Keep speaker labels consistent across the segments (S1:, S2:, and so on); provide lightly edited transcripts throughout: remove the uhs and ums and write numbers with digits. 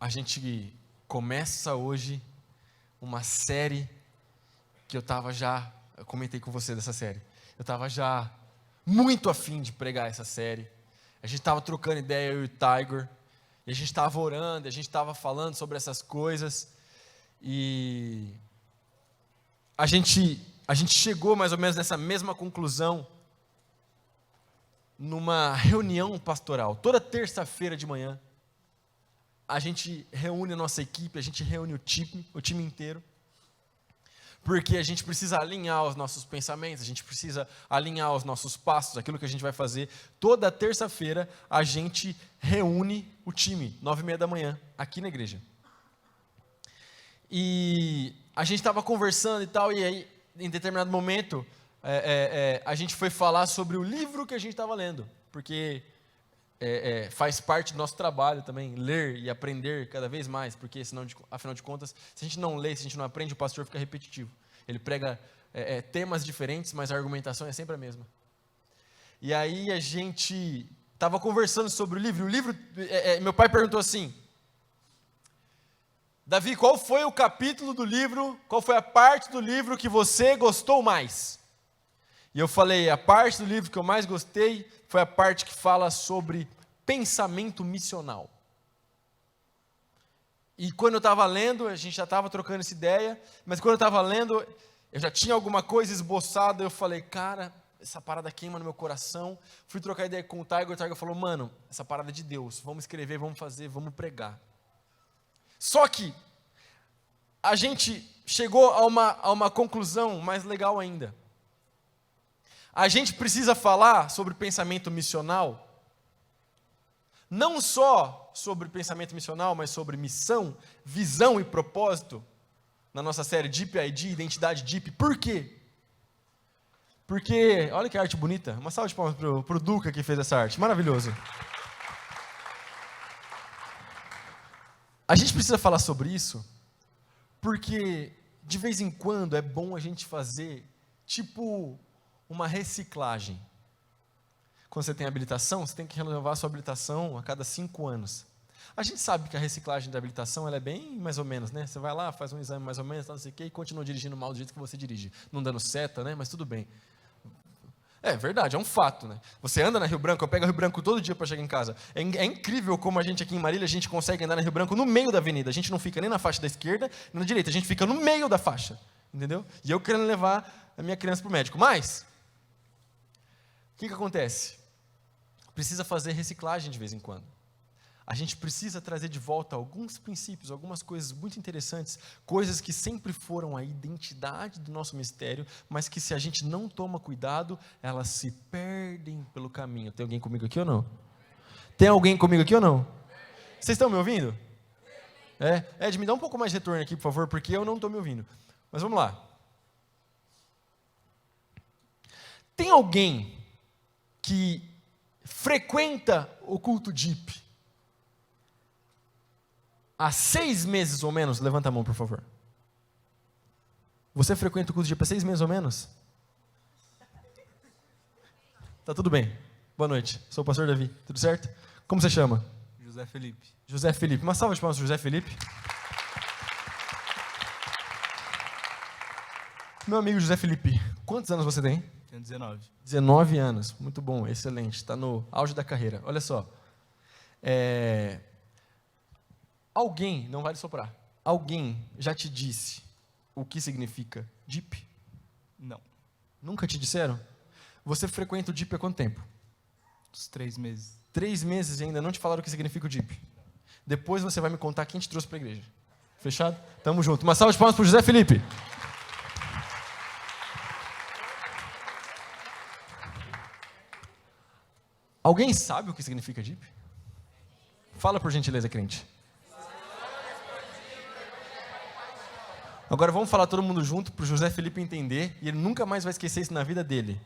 S1: A gente começa hoje uma série que eu comentei com você dessa série. Eu estava já muito afim de pregar essa série. A gente estava trocando ideia, eu e o Tiger, e a gente estava orando, a gente estava falando sobre essas coisas, e a gente chegou mais ou menos nessa mesma conclusão numa reunião pastoral. Toda terça-feira de manhã, a gente reúne a nossa equipe, a gente reúne o time inteiro, porque a gente precisa alinhar os nossos pensamentos, a gente precisa alinhar os nossos passos, aquilo que a gente vai fazer. Toda terça-feira a gente reúne o time, 9h30 da manhã, aqui na igreja. E a gente estava conversando e tal, e aí, em determinado momento, a gente foi falar sobre o livro que a gente estava lendo, porque faz parte do nosso trabalho também, ler e aprender cada vez mais, porque senão, afinal de contas, se a gente não lê, se a gente não aprende, o pastor fica repetitivo. Ele prega temas diferentes, mas a argumentação é sempre a mesma. E aí a gente estava conversando sobre o livro. Meu pai perguntou assim: Davi, qual foi o capítulo do livro, qual foi a parte do livro que você gostou mais? E eu falei, a parte do livro que eu mais gostei foi a parte que fala sobre pensamento missional. E quando eu estava lendo, a gente já estava trocando essa ideia, mas quando eu estava lendo, eu já tinha alguma coisa esboçada, eu falei, cara, essa parada queima no meu coração. Fui trocar ideia com o Tiger falou, mano, essa parada é de Deus, vamos escrever, vamos fazer, vamos pregar. Só que a gente chegou a uma conclusão mais legal ainda. A gente precisa falar sobre pensamento missional, não só sobre pensamento missional, mas sobre missão, visão e propósito, na nossa série Deep ID, Identidade Deep. Por quê? Porque, olha que arte bonita, uma salva de palmas para o Duca que fez essa arte, maravilhoso. A gente precisa falar sobre isso, porque de vez em quando é bom a gente fazer, tipo, uma reciclagem. Quando você tem habilitação, você tem que renovar a sua habilitação a cada 5 anos. A gente sabe que a reciclagem da habilitação ela é bem mais ou menos, né? Você vai lá, faz um exame mais ou menos, não sei o quê, e continua dirigindo mal do jeito que você dirige. Não dando seta, né? Mas tudo bem. É verdade, é um fato, né? Você anda na Rio Branco, eu pego a Rio Branco todo dia para chegar em casa. É incrível como a gente aqui em Marília, a gente consegue andar na Rio Branco no meio da avenida. A gente não fica nem na faixa da esquerda, nem na direita, a gente fica no meio da faixa, entendeu? E eu querendo levar a minha criança para o médico. Mas, o que acontece? Precisa fazer reciclagem de vez em quando. A gente precisa trazer de volta alguns princípios, algumas coisas muito interessantes, coisas que sempre foram a identidade do nosso mistério, mas que se a gente não toma cuidado, elas se perdem pelo caminho. Tem alguém comigo aqui ou não? Tem alguém comigo aqui ou não? Vocês estão me ouvindo? Ed, me dá um pouco mais de retorno aqui, por favor, porque eu não estou me ouvindo. Mas vamos lá. Tem alguém que frequenta o culto Deep há 6 meses ou menos? Levanta a mão, por favor. Você frequenta o culto Deep há 6 meses ou menos? Tá tudo bem. Boa noite. Sou o pastor Davi. Tudo certo? Como você chama?
S2: José Felipe.
S1: José Felipe. Uma salva de palmas para José Felipe. Meu amigo José Felipe, quantos anos você tem?
S2: Tenho 19.
S1: 19 anos. Muito bom, excelente. Está no auge da carreira. Olha só. Alguém, não vale soprar, alguém já te disse o que significa Deep?
S2: Não.
S1: Nunca te disseram? Você frequenta o Deep há quanto tempo?
S2: Uns 3 meses.
S1: 3 meses e ainda não te falaram o que significa o Deep. Depois você vai me contar quem te trouxe para a igreja. Fechado? Tamo junto. Uma salva de palmas para o José Felipe. Alguém sabe o que significa Deep? Fala por gentileza, crente. Agora vamos falar todo mundo junto para o José Felipe entender, e ele nunca mais vai esquecer isso na vida dele.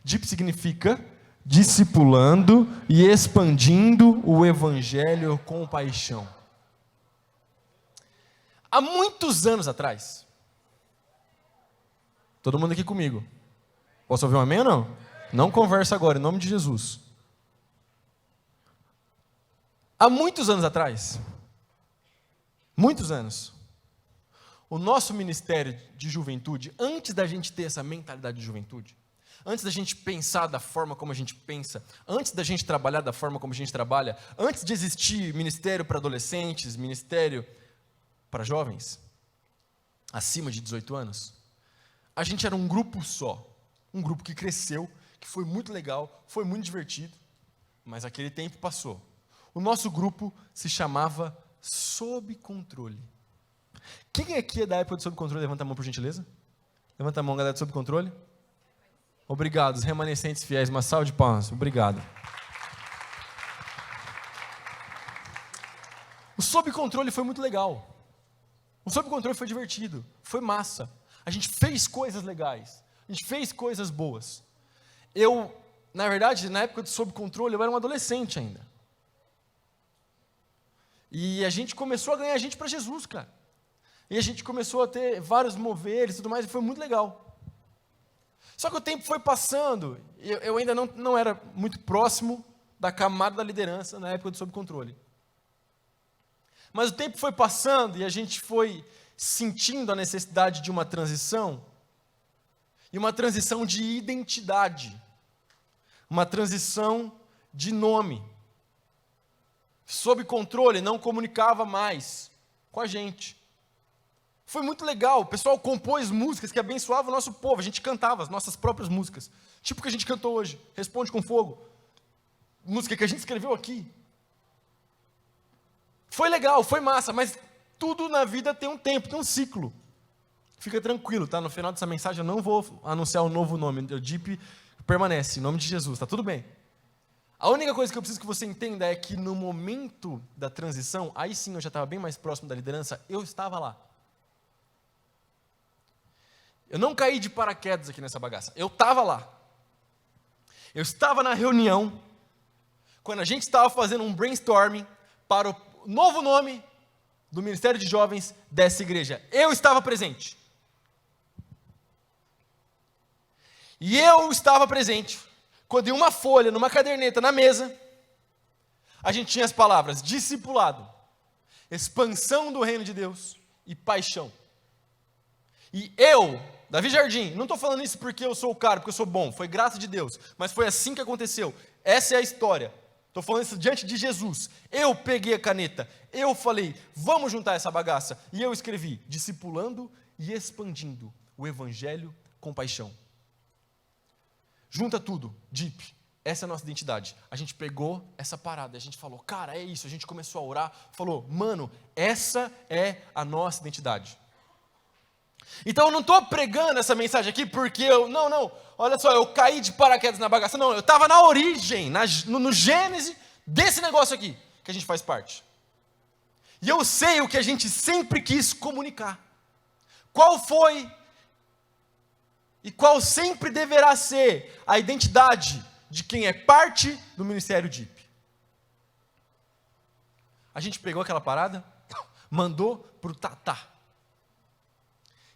S1: Deep significa discipulando e expandindo o evangelho com paixão. Há muitos anos atrás, todo mundo aqui comigo, posso ouvir um amém ou não? Não conversa agora, em nome de Jesus. Há muitos anos atrás, muitos anos, o nosso ministério de juventude, antes da gente ter essa mentalidade de juventude, antes da gente pensar da forma como a gente pensa, antes da gente trabalhar da forma como a gente trabalha, antes de existir ministério para adolescentes, ministério para jovens, acima de 18 anos, a gente era um grupo só, um grupo que cresceu, que foi muito legal, foi muito divertido, mas aquele tempo passou. O nosso grupo se chamava Sob Controle. Quem aqui é da época de Sob Controle? Levanta a mão, por gentileza. Levanta a mão, galera, de Sob Controle. Obrigado, os remanescentes fiéis, uma salva de palmas. Obrigado. O Sob Controle foi muito legal. O Sob Controle foi divertido, foi massa. A gente fez coisas legais, a gente fez coisas boas. Eu, na verdade, na época do Sob Controle, eu era um adolescente ainda. E a gente começou a ganhar gente para Jesus, cara. E a gente começou a ter vários moveres e tudo mais, e foi muito legal. Só que o tempo foi passando, e eu ainda não era muito próximo da camada da liderança na época do Sob Controle. Mas o tempo foi passando e a gente foi sentindo a necessidade de uma transição, e uma transição de identidade, uma transição de nome. Sob Controle não comunicava mais com a gente. Foi muito legal, o pessoal compôs músicas que abençoavam o nosso povo, a gente cantava as nossas próprias músicas, tipo o que a gente cantou hoje, Responde com Fogo, música que a gente escreveu aqui. Foi legal, foi massa, mas tudo na vida tem um tempo, tem um ciclo. Fica tranquilo, tá? No final dessa mensagem eu não vou anunciar um novo nome, o DIP permanece, em nome de Jesus, tá tudo bem. A única coisa que eu preciso que você entenda é que no momento da transição, aí sim eu já estava bem mais próximo da liderança, eu estava lá. Eu não caí de paraquedas aqui nessa bagaça, eu estava lá. Eu estava na reunião, quando a gente estava fazendo um brainstorming para o novo nome do Ministério de Jovens dessa igreja. Eu estava presente. E eu estava presente quando em uma folha, numa caderneta, na mesa, a gente tinha as palavras discipulado, expansão do reino de Deus e paixão. E eu, Davi Jardim, não estou falando isso porque eu sou o cara, porque eu sou bom, foi graça de Deus, mas foi assim que aconteceu. Essa é a história. Estou falando isso diante de Jesus. Eu peguei a caneta, eu falei, vamos juntar essa bagaça. E eu escrevi, discipulando e expandindo o evangelho com paixão. Junta tudo, DIP, essa é a nossa identidade. A gente pegou essa parada, a gente falou, cara, é isso. A gente começou a orar, falou, mano, essa é a nossa identidade. Então eu não estou pregando essa mensagem aqui porque olha só, eu caí de paraquedas na bagaça. Não, eu estava na origem, no gênese desse negócio aqui, que a gente faz parte. E eu sei o que a gente sempre quis comunicar. Qual foi e qual sempre deverá ser a identidade de quem é parte do Ministério DIP. A gente pegou aquela parada, mandou para o Tatá.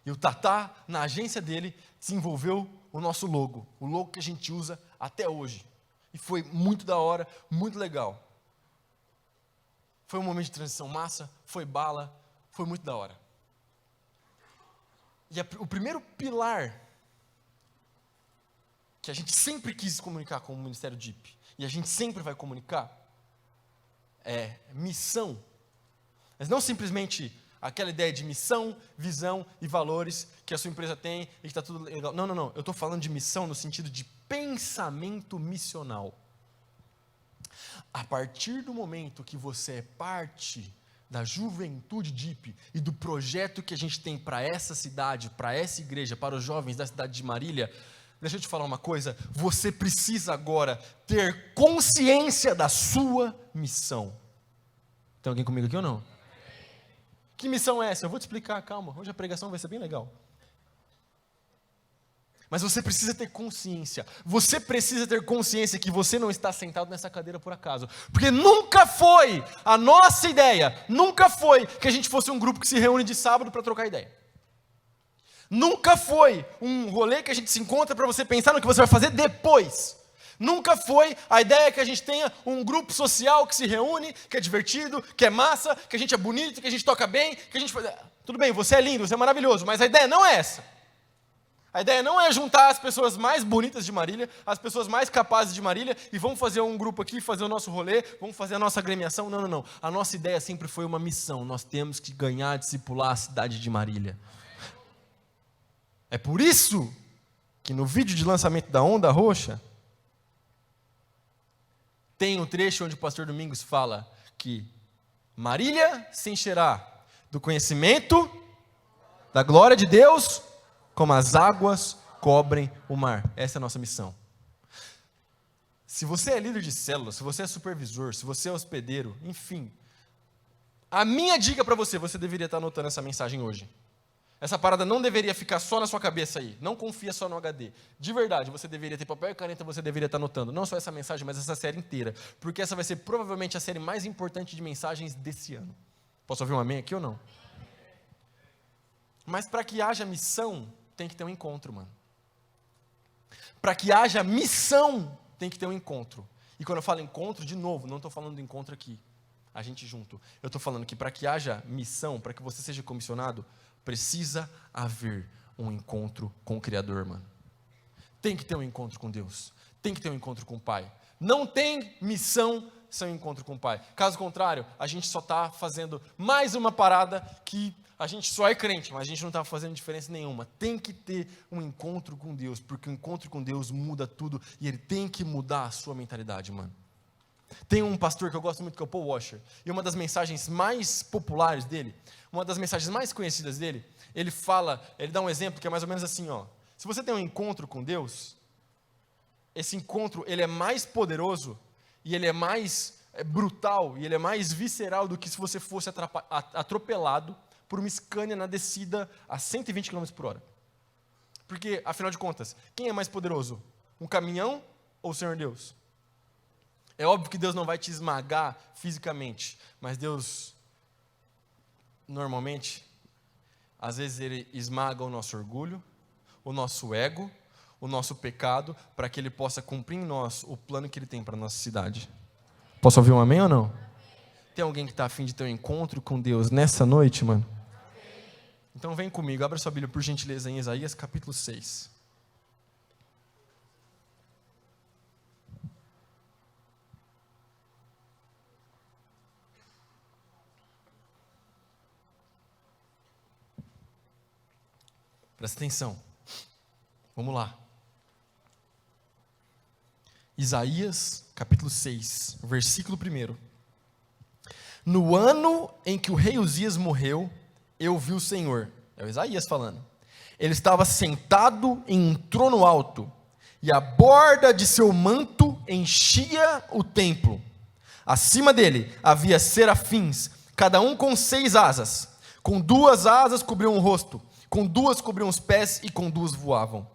S1: E o Tatá, na agência dele, desenvolveu o nosso logo. O logo que a gente usa até hoje. E foi muito da hora, muito legal. Foi um momento de transição massa, foi bala, foi muito da hora. E o primeiro pilar que a gente sempre quis comunicar com o Ministério DIP, e a gente sempre vai comunicar, é missão. Mas não simplesmente aquela ideia de missão, visão e valores que a sua empresa tem e que está tudo legal. Não. Eu estou falando de missão no sentido de pensamento missional. A partir do momento que você é parte da juventude DIP e do projeto que a gente tem para essa cidade, para essa igreja, para os jovens da cidade de Marília, deixa eu te falar uma coisa, você precisa agora ter consciência da sua missão. Tem alguém comigo aqui ou não? Que missão é essa? Eu vou te explicar, calma. Hoje a pregação vai ser bem legal. Mas você precisa ter consciência. Você precisa ter consciência que você não está sentado nessa cadeira por acaso. Porque nunca foi a nossa ideia, nunca foi que a gente fosse um grupo que se reúne de sábado para trocar ideia. Nunca foi um rolê que a gente se encontra para você pensar no que você vai fazer depois. Nunca foi. A ideia é que a gente tenha um grupo social que se reúne, que é divertido, que é massa, que a gente é bonito, que a gente toca bem, que a gente faz... Tudo bem, você é lindo, você é maravilhoso, mas a ideia não é essa. A ideia não é juntar as pessoas mais bonitas de Marília, as pessoas mais capazes de Marília, e vamos fazer um grupo aqui, fazer o nosso rolê, vamos fazer a nossa agremiação. Não, não, não. A nossa ideia sempre foi uma missão. Nós temos que ganhar, discipular a cidade de Marília. É por isso que no vídeo de lançamento da Onda Roxa, tem um trecho onde o pastor Domingos fala que Marília se encherá do conhecimento da glória de Deus, como as águas cobrem o mar. Essa é a nossa missão. Se você é líder de célula, se você é supervisor, se você é hospedeiro, enfim, a minha dica para você, você deveria estar anotando essa mensagem hoje. Essa parada não deveria ficar só na sua cabeça aí. Não confia só no HD. De verdade, você deveria ter papel e caneta, você deveria estar anotando. Não só essa mensagem, mas essa série inteira. Porque essa vai ser provavelmente a série mais importante de mensagens desse ano. Posso ouvir um amém aqui ou não? Mas para que haja missão, tem que ter um encontro, mano. Para que haja missão, tem que ter um encontro. E quando eu falo encontro, de novo, não estou falando do encontro aqui. A gente junto. Eu estou falando que para que haja missão, para que você seja comissionado, precisa haver um encontro com o Criador, mano. Tem que ter um encontro com Deus. Tem que ter um encontro com o Pai. Não tem missão sem um encontro com o Pai. Caso contrário, a gente só está fazendo mais uma parada que a gente só é crente, mas a gente não está fazendo diferença nenhuma. Tem que ter um encontro com Deus, porque o encontro com Deus muda tudo e ele tem que mudar a sua mentalidade, mano. Tem um pastor que eu gosto muito, que é o Paul Washer, e uma das mensagens mais populares dele, uma das mensagens mais conhecidas dele, ele dá um exemplo que é mais ou menos assim, ó. Se você tem um encontro com Deus, esse encontro, ele é mais poderoso, e ele é mais brutal, e ele é mais visceral do que se você fosse atropelado por uma Scania na descida a 120 km por hora. Porque, afinal de contas, quem é mais poderoso? Um caminhão ou o Senhor Deus? É óbvio que Deus não vai te esmagar fisicamente, mas Deus, normalmente, às vezes Ele esmaga o nosso orgulho, o nosso ego, o nosso pecado, para que Ele possa cumprir em nós o plano que Ele tem para a nossa cidade. Posso ouvir um amém ou não? Tem alguém que está a fim de ter um encontro com Deus nessa noite, mano? Então vem comigo, abra sua Bíblia por gentileza em Isaías capítulo 6. Presta atenção. Vamos lá. Isaías, capítulo 6, versículo 1. No ano em que o rei Uzias morreu, eu vi o Senhor. É o Isaías falando. Ele estava sentado em um trono alto, e a borda de seu manto enchia o templo. Acima dele havia serafins, cada um com 6 asas. Com 2 asas cobriam o rosto, com 2 cobriam os pés e com 2 voavam.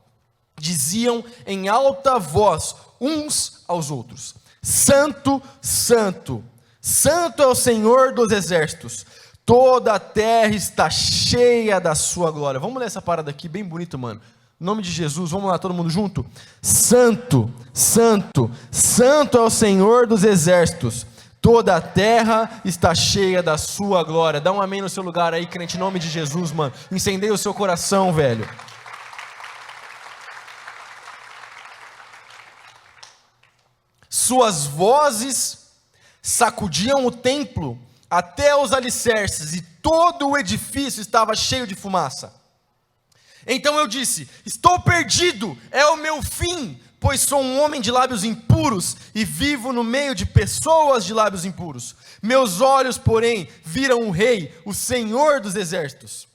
S1: Diziam em alta voz uns aos outros: Santo, Santo, Santo é o Senhor dos exércitos. Toda a terra está cheia da sua glória. Vamos ler essa parada aqui, bem bonito, mano. Em nome de Jesus, vamos lá, todo mundo junto? Santo, Santo, Santo é o Senhor dos exércitos. Toda a terra está cheia da sua glória. Dá um amém no seu lugar aí, crente, em nome de Jesus, mano. Incendeia o seu coração, velho. Suas vozes sacudiam o templo até os alicerces, e todo o edifício estava cheio de fumaça. Então eu disse: estou perdido, é o meu fim, pois sou um homem de lábios impuros e vivo no meio de pessoas de lábios impuros. Meus olhos, porém, viram o Rei, o Senhor dos exércitos.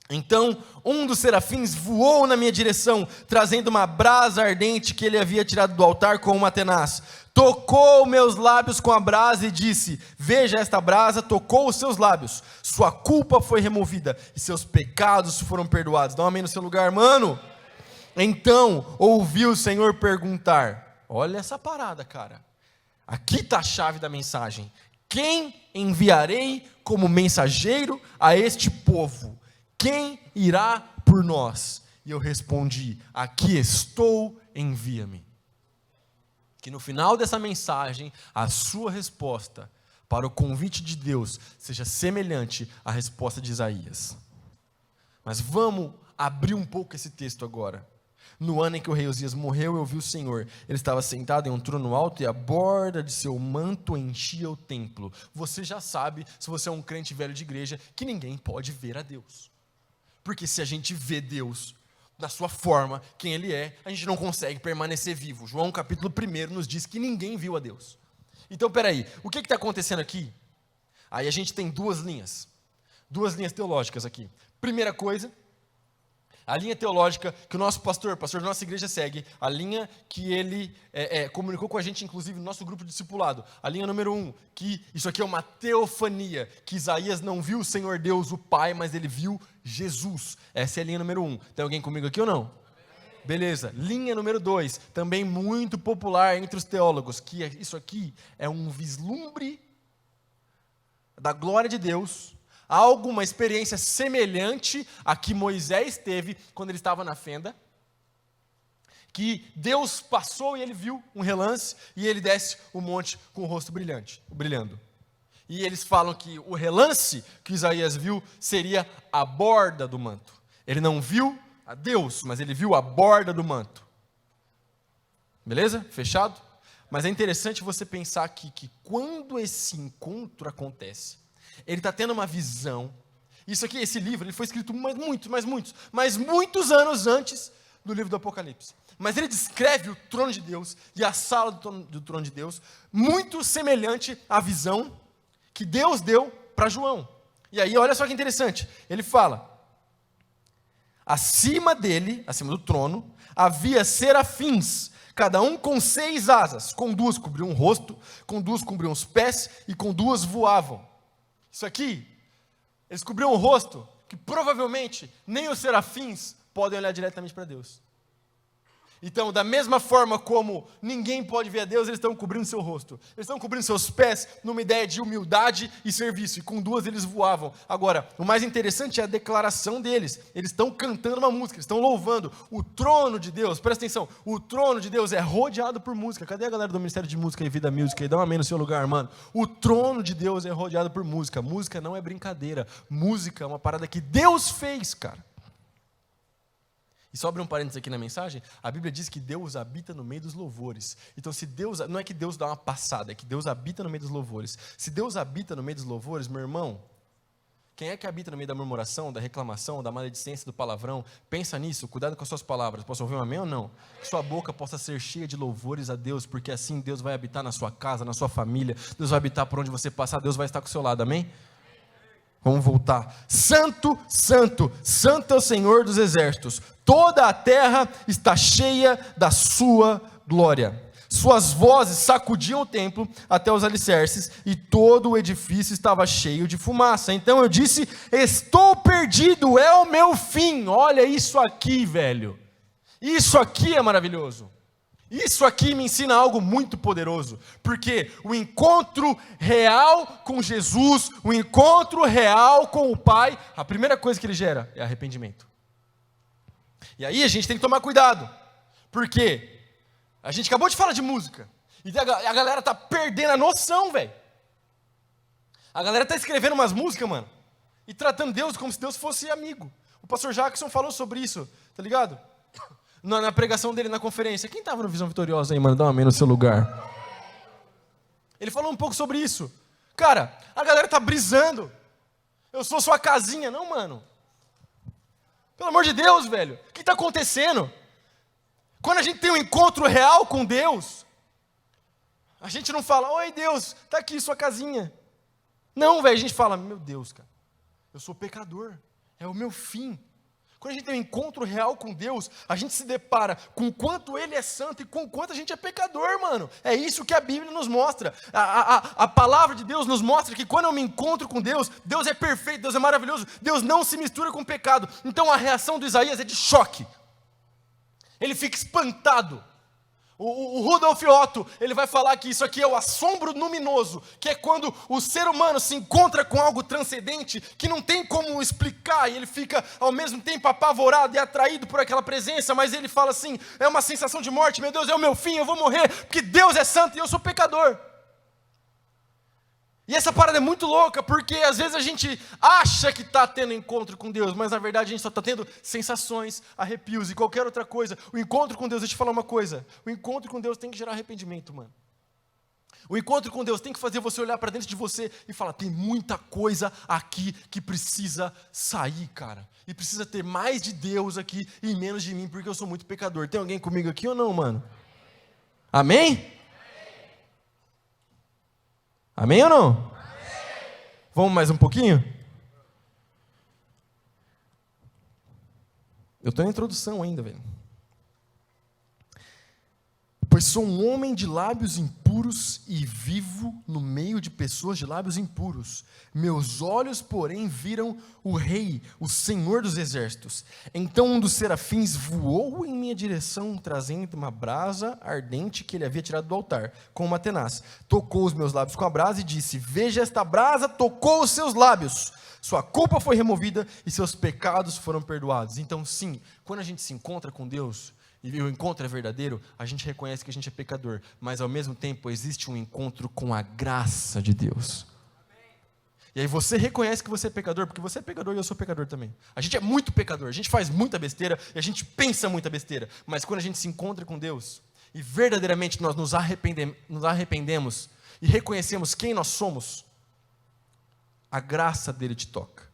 S1: Então um dos serafins voou na minha direção, trazendo uma brasa ardente que ele havia tirado do altar com uma tenaz. Tocou meus lábios com a brasa e disse: veja, esta brasa tocou os seus lábios, sua culpa foi removida e seus pecados foram perdoados. Dá um amém no seu lugar, mano. Então ouvi o Senhor perguntar: olha essa parada, cara, aqui está a chave da mensagem. Quem enviarei como mensageiro a este povo? Quem irá por nós? E eu respondi: aqui estou, envia-me. que no final dessa mensagem, a sua resposta para o convite de Deus seja semelhante à resposta de Isaías. Mas vamos abrir um pouco esse texto agora. No ano em que o rei Uzias morreu, eu vi o Senhor. Ele estava sentado em um trono alto e a borda de seu manto enchia o templo. Você já sabe, se você é um crente velho de igreja, que ninguém pode ver a Deus. Porque se a gente vê Deus da sua forma, quem Ele é, a gente não consegue permanecer vivo. João capítulo 1 nos diz que ninguém viu a Deus. Então, peraí, o que está acontecendo aqui? Aí a gente tem duas linhas teológicas aqui. Primeira coisa, a linha teológica que o nosso pastor da nossa igreja segue, a linha que ele comunicou com a gente, inclusive no nosso grupo de discipulado, a linha número 1, que isso aqui é uma teofania, que Isaías não viu o Senhor Deus, o Pai, mas ele viu Jesus. Essa é a linha número 1. Tem alguém comigo aqui ou não? Beleza. Linha número 2, também muito popular entre os teólogos, que isso aqui é um vislumbre da glória de Deus, algo, uma experiência semelhante a que Moisés teve quando ele estava na fenda, que Deus passou e ele viu um relance, e ele desce o monte com o rosto brilhando. E eles falam que o relance que Isaías viu seria a borda do manto. Ele não viu a Deus, mas ele viu a borda do manto. Beleza? Fechado? Mas é interessante você pensar aqui que quando esse encontro acontece, ele está tendo uma visão. Isso aqui, esse livro, ele foi escrito muitos anos antes do livro do Apocalipse. Mas ele descreve o trono de Deus e a sala do trono de Deus muito semelhante à visão que Deus deu para João. E aí, olha só que interessante. Ele fala: acima dele, acima do trono, havia serafins, cada um com 6 asas. Com 2 cobriam o rosto, com 2 cobriam os pés e com 2 voavam. Isso aqui, eles cobriam o rosto, que provavelmente nem os serafins podem olhar diretamente para Deus. Então, da mesma forma como ninguém pode ver a Deus, eles estão cobrindo seu rosto. Eles estão cobrindo seus pés numa ideia de humildade e serviço. E com 2 eles voavam. Agora, o mais interessante é a declaração deles. Eles estão cantando uma música, eles estão louvando. O trono de Deus, presta atenção, o trono de Deus é rodeado por música. Cadê a galera do Ministério de Música e Vida Music aí? Dá um amém no seu lugar, mano. O trono de Deus é rodeado por música. Música não é brincadeira. Música é uma parada que Deus fez, cara. E só abre um parênteses aqui na mensagem, a Bíblia diz que Deus habita no meio dos louvores. Então, se Deus, não é que Deus dá uma passada, é que Deus habita no meio dos louvores. Se Deus habita no meio dos louvores, meu irmão, quem é que habita no meio da murmuração, da reclamação, da maledicência, do palavrão? Pensa nisso, cuidado com as suas palavras. Posso ouvir um amém ou não? Que sua boca possa ser cheia de louvores a Deus, porque assim Deus vai habitar na sua casa, na sua família, Deus vai habitar por onde você passar, Deus vai estar com o seu lado, amém? Vamos voltar. Santo, santo, santo é o Senhor dos exércitos. Toda a terra está cheia da sua glória. Suas vozes sacudiam o templo até os alicerces e todo o edifício estava cheio de fumaça. Então eu disse: estou perdido, é o meu fim. Olha isso aqui, velho. Isso aqui é maravilhoso. Isso aqui me ensina algo muito poderoso, porque o encontro real com Jesus, o encontro real com o Pai, a primeira coisa que ele gera é arrependimento. E aí a gente tem que tomar cuidado, porque a gente acabou de falar de música, e a galera tá perdendo a noção, velho. A galera tá escrevendo umas músicas, mano, e tratando Deus como se Deus fosse amigo. O pastor Jackson falou sobre isso, tá ligado? Na pregação dele na conferência. Quem estava no Visão Vitoriosa aí, mano? Dá um amém no seu lugar. Ele falou um pouco sobre isso. Cara, a galera tá brisando. Eu sou sua casinha. Não, mano. Pelo amor de Deus, velho. O que está acontecendo? Quando a gente tem um encontro real com Deus, a gente não fala: oi Deus, tá aqui sua casinha. Não, velho, a gente fala: meu Deus, cara, eu sou pecador. É o meu fim. Quando a gente tem um encontro real com Deus, a gente se depara com o quanto Ele é santo e com o quanto a gente é pecador, mano. É isso que a Bíblia nos mostra. A palavra de Deus nos mostra que quando eu me encontro com Deus, Deus é perfeito, Deus é maravilhoso, Deus não se mistura com o pecado. Então a reação do Isaías é de choque. Ele fica espantado. O Rudolf Otto, ele vai falar que isso aqui é o assombro luminoso, que é quando o ser humano se encontra com algo transcendente, que não tem como explicar, e ele fica ao mesmo tempo apavorado e atraído por aquela presença, mas ele fala assim, é uma sensação de morte, meu Deus, é o meu fim, eu vou morrer, porque Deus é santo e eu sou pecador. E essa parada é muito louca, porque às vezes a gente acha que está tendo encontro com Deus, mas na verdade a gente só está tendo sensações, arrepios e qualquer outra coisa. O encontro com Deus, deixa eu te falar uma coisa, o encontro com Deus tem que gerar arrependimento, mano. O encontro com Deus tem que fazer você olhar para dentro de você e falar, tem muita coisa aqui que precisa sair, cara. E precisa ter mais de Deus aqui e menos de mim, porque eu sou muito pecador. Tem alguém comigo aqui ou não, mano? Amém? Amém ou não? Amém. Vamos mais um pouquinho? Eu estou na introdução ainda, velho. Pois sou um homem de lábios impuros e vivo no meio de pessoas de lábios impuros. Meus olhos, porém, viram o Rei, o Senhor dos Exércitos. Então um dos serafins voou em minha direção, trazendo uma brasa ardente que ele havia tirado do altar, com uma tenaz. Tocou os meus lábios com a brasa e disse, veja, esta brasa tocou os seus lábios. Sua culpa foi removida e seus pecados foram perdoados. Então, sim, quando a gente se encontra com Deus, e o encontro é verdadeiro, a gente reconhece que a gente é pecador, mas ao mesmo tempo existe um encontro com a graça de Deus. E aí você reconhece que você é pecador, porque você é pecador e eu sou pecador também. A gente é muito pecador, a gente faz muita besteira e a gente pensa muita besteira, mas quando a gente se encontra com Deus e verdadeiramente nós nos arrependemos e reconhecemos quem nós somos, a graça dele te toca.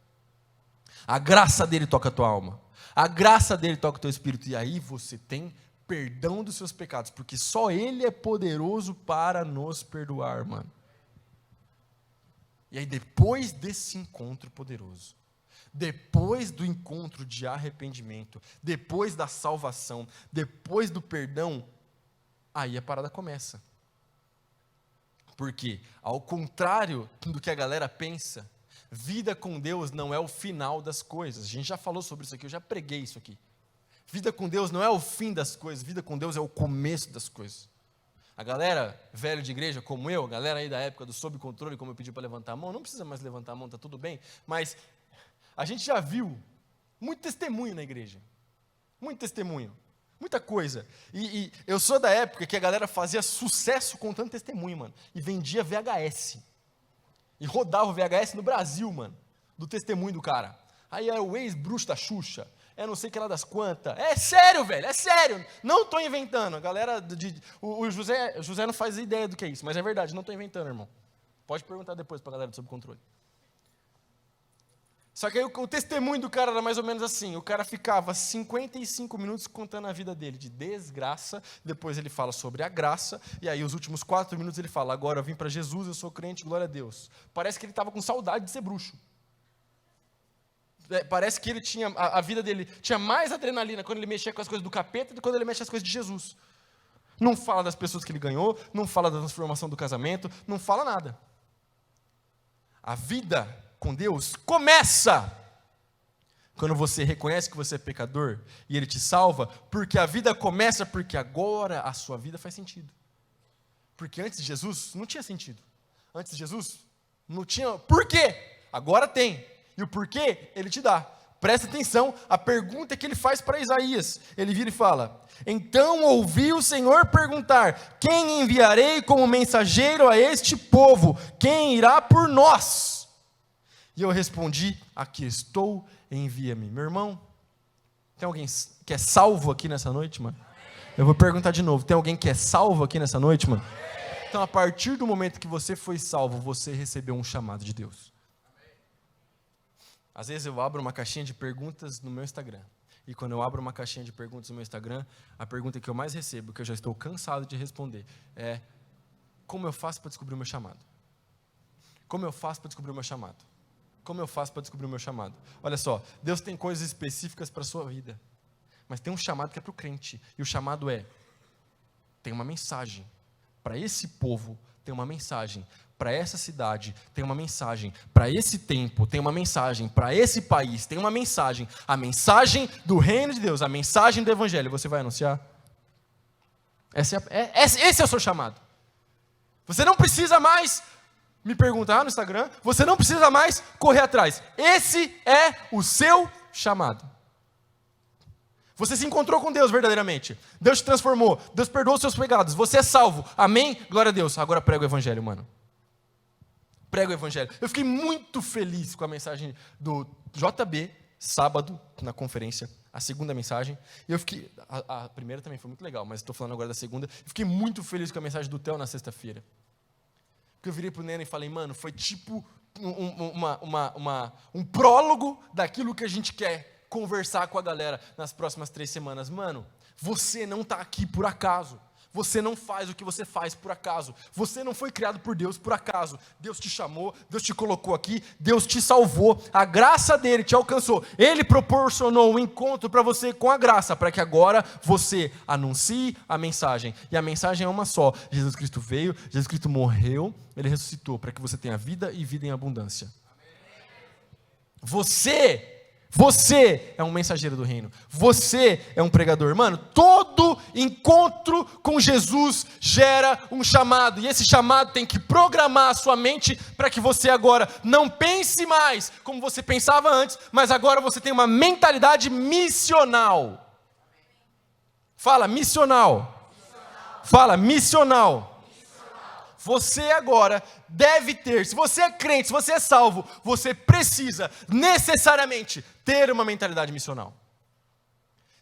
S1: A graça dele toca a tua alma. A graça dele toca o teu espírito, e aí você tem perdão dos seus pecados, porque só ele é poderoso para nos perdoar, mano. E aí depois desse encontro poderoso, depois do encontro de arrependimento, depois da salvação, depois do perdão, aí a parada começa. Porque, ao contrário do que a galera pensa, vida com Deus não é o final das coisas. A gente já falou sobre isso aqui, eu já preguei isso aqui. Vida com Deus não é o fim das coisas, vida com Deus é o começo das coisas. A galera velha de igreja, como eu, a galera aí da época do sob controle, como eu pedi para levantar a mão, não precisa mais levantar a mão, está tudo bem, mas a gente já viu muito testemunho na igreja, muito testemunho, muita coisa. E eu sou da época que a galera fazia sucesso contando testemunho, mano, e vendia VHS. E rodava o VHS no Brasil, mano, do testemunho do cara. Aí é o ex-bruxo da Xuxa, é não sei o que lá das quantas. É sério, velho, é sério. Não estou inventando. A galera, o José não faz ideia do que é isso, mas é verdade, não estou inventando, irmão. Pode perguntar depois para a galera do Sob Controle. Só que aí o testemunho do cara era mais ou menos assim, o cara ficava 55 minutos contando a vida dele de desgraça, depois ele fala sobre a graça, e aí os últimos 4 minutos ele fala, agora eu vim para Jesus, eu sou crente, glória a Deus. Parece que ele estava com saudade de ser bruxo. Parece que ele tinha, a vida dele tinha mais adrenalina quando ele mexia com as coisas do capeta do que quando ele mexe com as coisas de Jesus. Não fala das pessoas que ele ganhou, não fala da transformação do casamento, não fala nada. A vida com Deus começa quando você reconhece que você é pecador e Ele te salva, porque a vida começa porque agora a sua vida faz sentido. Porque antes de Jesus não tinha sentido. Antes de Jesus não tinha porquê. Agora tem. E o porquê Ele te dá. Presta atenção, a pergunta que Ele faz para Isaías. Ele vira e fala, então ouvi o Senhor perguntar, quem enviarei como mensageiro a este povo? Quem irá por nós? E eu respondi, aqui estou, envia-me. Meu irmão, tem alguém que é salvo aqui nessa noite, mano? Eu vou perguntar de novo, tem alguém que é salvo aqui nessa noite, mano? Então, a partir do momento que você foi salvo, você recebeu um chamado de Deus. Às vezes eu abro uma caixinha de perguntas no meu Instagram. E quando eu abro uma caixinha de perguntas no meu Instagram, a pergunta que eu mais recebo, que eu já estou cansado de responder, é, como eu faço para descobrir o meu chamado? Como eu faço para descobrir o meu chamado? Como eu faço para descobrir o meu chamado? Olha só, Deus tem coisas específicas para a sua vida, mas tem um chamado que é para o crente, e o chamado é, tem uma mensagem, para esse povo tem uma mensagem, para essa cidade tem uma mensagem, para esse tempo tem uma mensagem, para esse país tem uma mensagem, a mensagem do reino de Deus, a mensagem do evangelho, você vai anunciar? Esse é o seu chamado. Você não precisa mais me perguntar no Instagram, você não precisa mais correr atrás. Esse é o seu chamado. Você se encontrou com Deus verdadeiramente. Deus te transformou, Deus perdoou os seus pecados, você é salvo. Amém? Glória a Deus. Agora prega o evangelho, mano. Prega o evangelho. Eu fiquei muito feliz com a mensagem do JB, sábado, na conferência, a segunda mensagem. E eu fiquei, a primeira também foi muito legal, mas estou falando agora da segunda. Eu fiquei muito feliz com a mensagem do Theo na sexta-feira. Porque eu virei pro Neno e falei, mano, foi tipo um prólogo daquilo que a gente quer conversar com a galera nas próximas 3 semanas. Mano, você não está aqui por acaso. Você não faz o que você faz por acaso. Você não foi criado por Deus por acaso. Deus te chamou, Deus te colocou aqui, Deus te salvou. A graça dele te alcançou. Ele proporcionou um encontro para você com a graça, para que agora você anuncie a mensagem. E a mensagem é uma só. Jesus Cristo veio, Jesus Cristo morreu, ele ressuscitou para que você tenha vida e vida em abundância. Você é um mensageiro do reino. Você é um pregador. Mano, todo encontro com Jesus gera um chamado. E esse chamado tem que programar a sua mente para que você agora não pense mais como você pensava antes, mas agora você tem uma mentalidade missional. Fala, missional. Fala, missional. Você agora deve ter, se você é crente, se você é salvo, você precisa necessariamente ter uma mentalidade missional.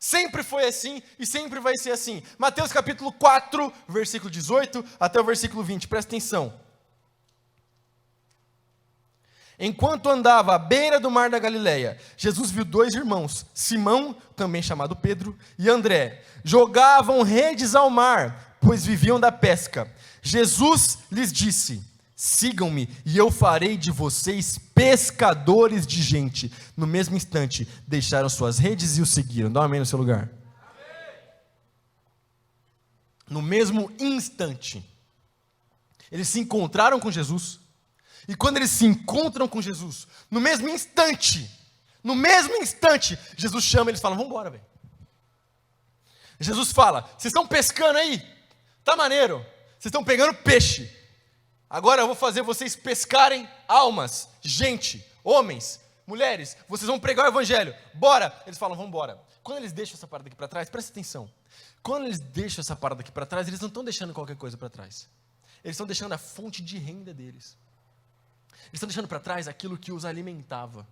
S1: Sempre foi assim e sempre vai ser assim. Mateus capítulo 4, versículo 18 até o versículo 20, presta atenção. Enquanto andava à beira do mar da Galileia, Jesus viu 2 irmãos, Simão, também chamado Pedro, e André. Jogavam redes ao mar, pois viviam da pesca. Jesus lhes disse, sigam-me e eu farei de vocês pescadores de gente. No mesmo instante, deixaram suas redes e o seguiram. Dá um amém no seu lugar. Amém. No mesmo instante, eles se encontraram com Jesus. E quando eles se encontram com Jesus, no mesmo instante, Jesus chama e eles falam, vamos embora, velho. Jesus fala, vocês estão pescando aí? Tá maneiro. Vocês estão pegando peixe. Agora eu vou fazer vocês pescarem almas, gente, homens, mulheres. Vocês vão pregar o evangelho. Bora. Eles falam, vamos embora. Quando eles deixam essa parada aqui para trás, presta atenção. Quando eles deixam essa parada aqui para trás, eles não estão deixando qualquer coisa para trás. Eles estão deixando a fonte de renda deles. Eles estão deixando para trás aquilo que os alimentava.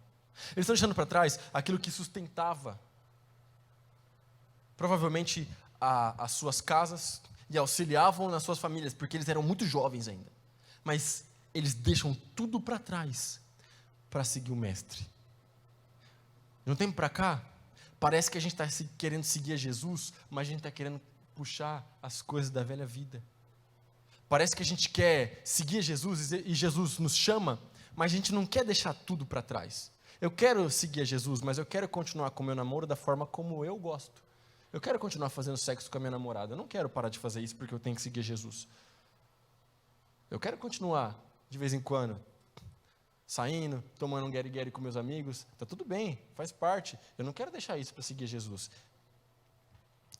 S1: Eles estão deixando para trás aquilo que sustentava. Provavelmente as suas casas, e auxiliavam nas suas famílias, porque eles eram muito jovens ainda. Mas eles deixam tudo para trás para seguir o mestre. De um tempo para cá, parece que a gente está querendo seguir a Jesus, mas a gente está querendo puxar as coisas da velha vida. Parece que a gente quer seguir a Jesus e Jesus nos chama, mas a gente não quer deixar tudo para trás. Eu quero seguir a Jesus, mas eu quero continuar com o meu namoro da forma como eu gosto. Eu quero continuar fazendo sexo com a minha namorada. Eu não quero parar de fazer isso porque eu tenho que seguir Jesus. Eu quero continuar, de vez em quando, saindo, tomando um gueri-gueri com meus amigos. Tá tudo bem, faz parte. Eu não quero deixar isso para seguir Jesus.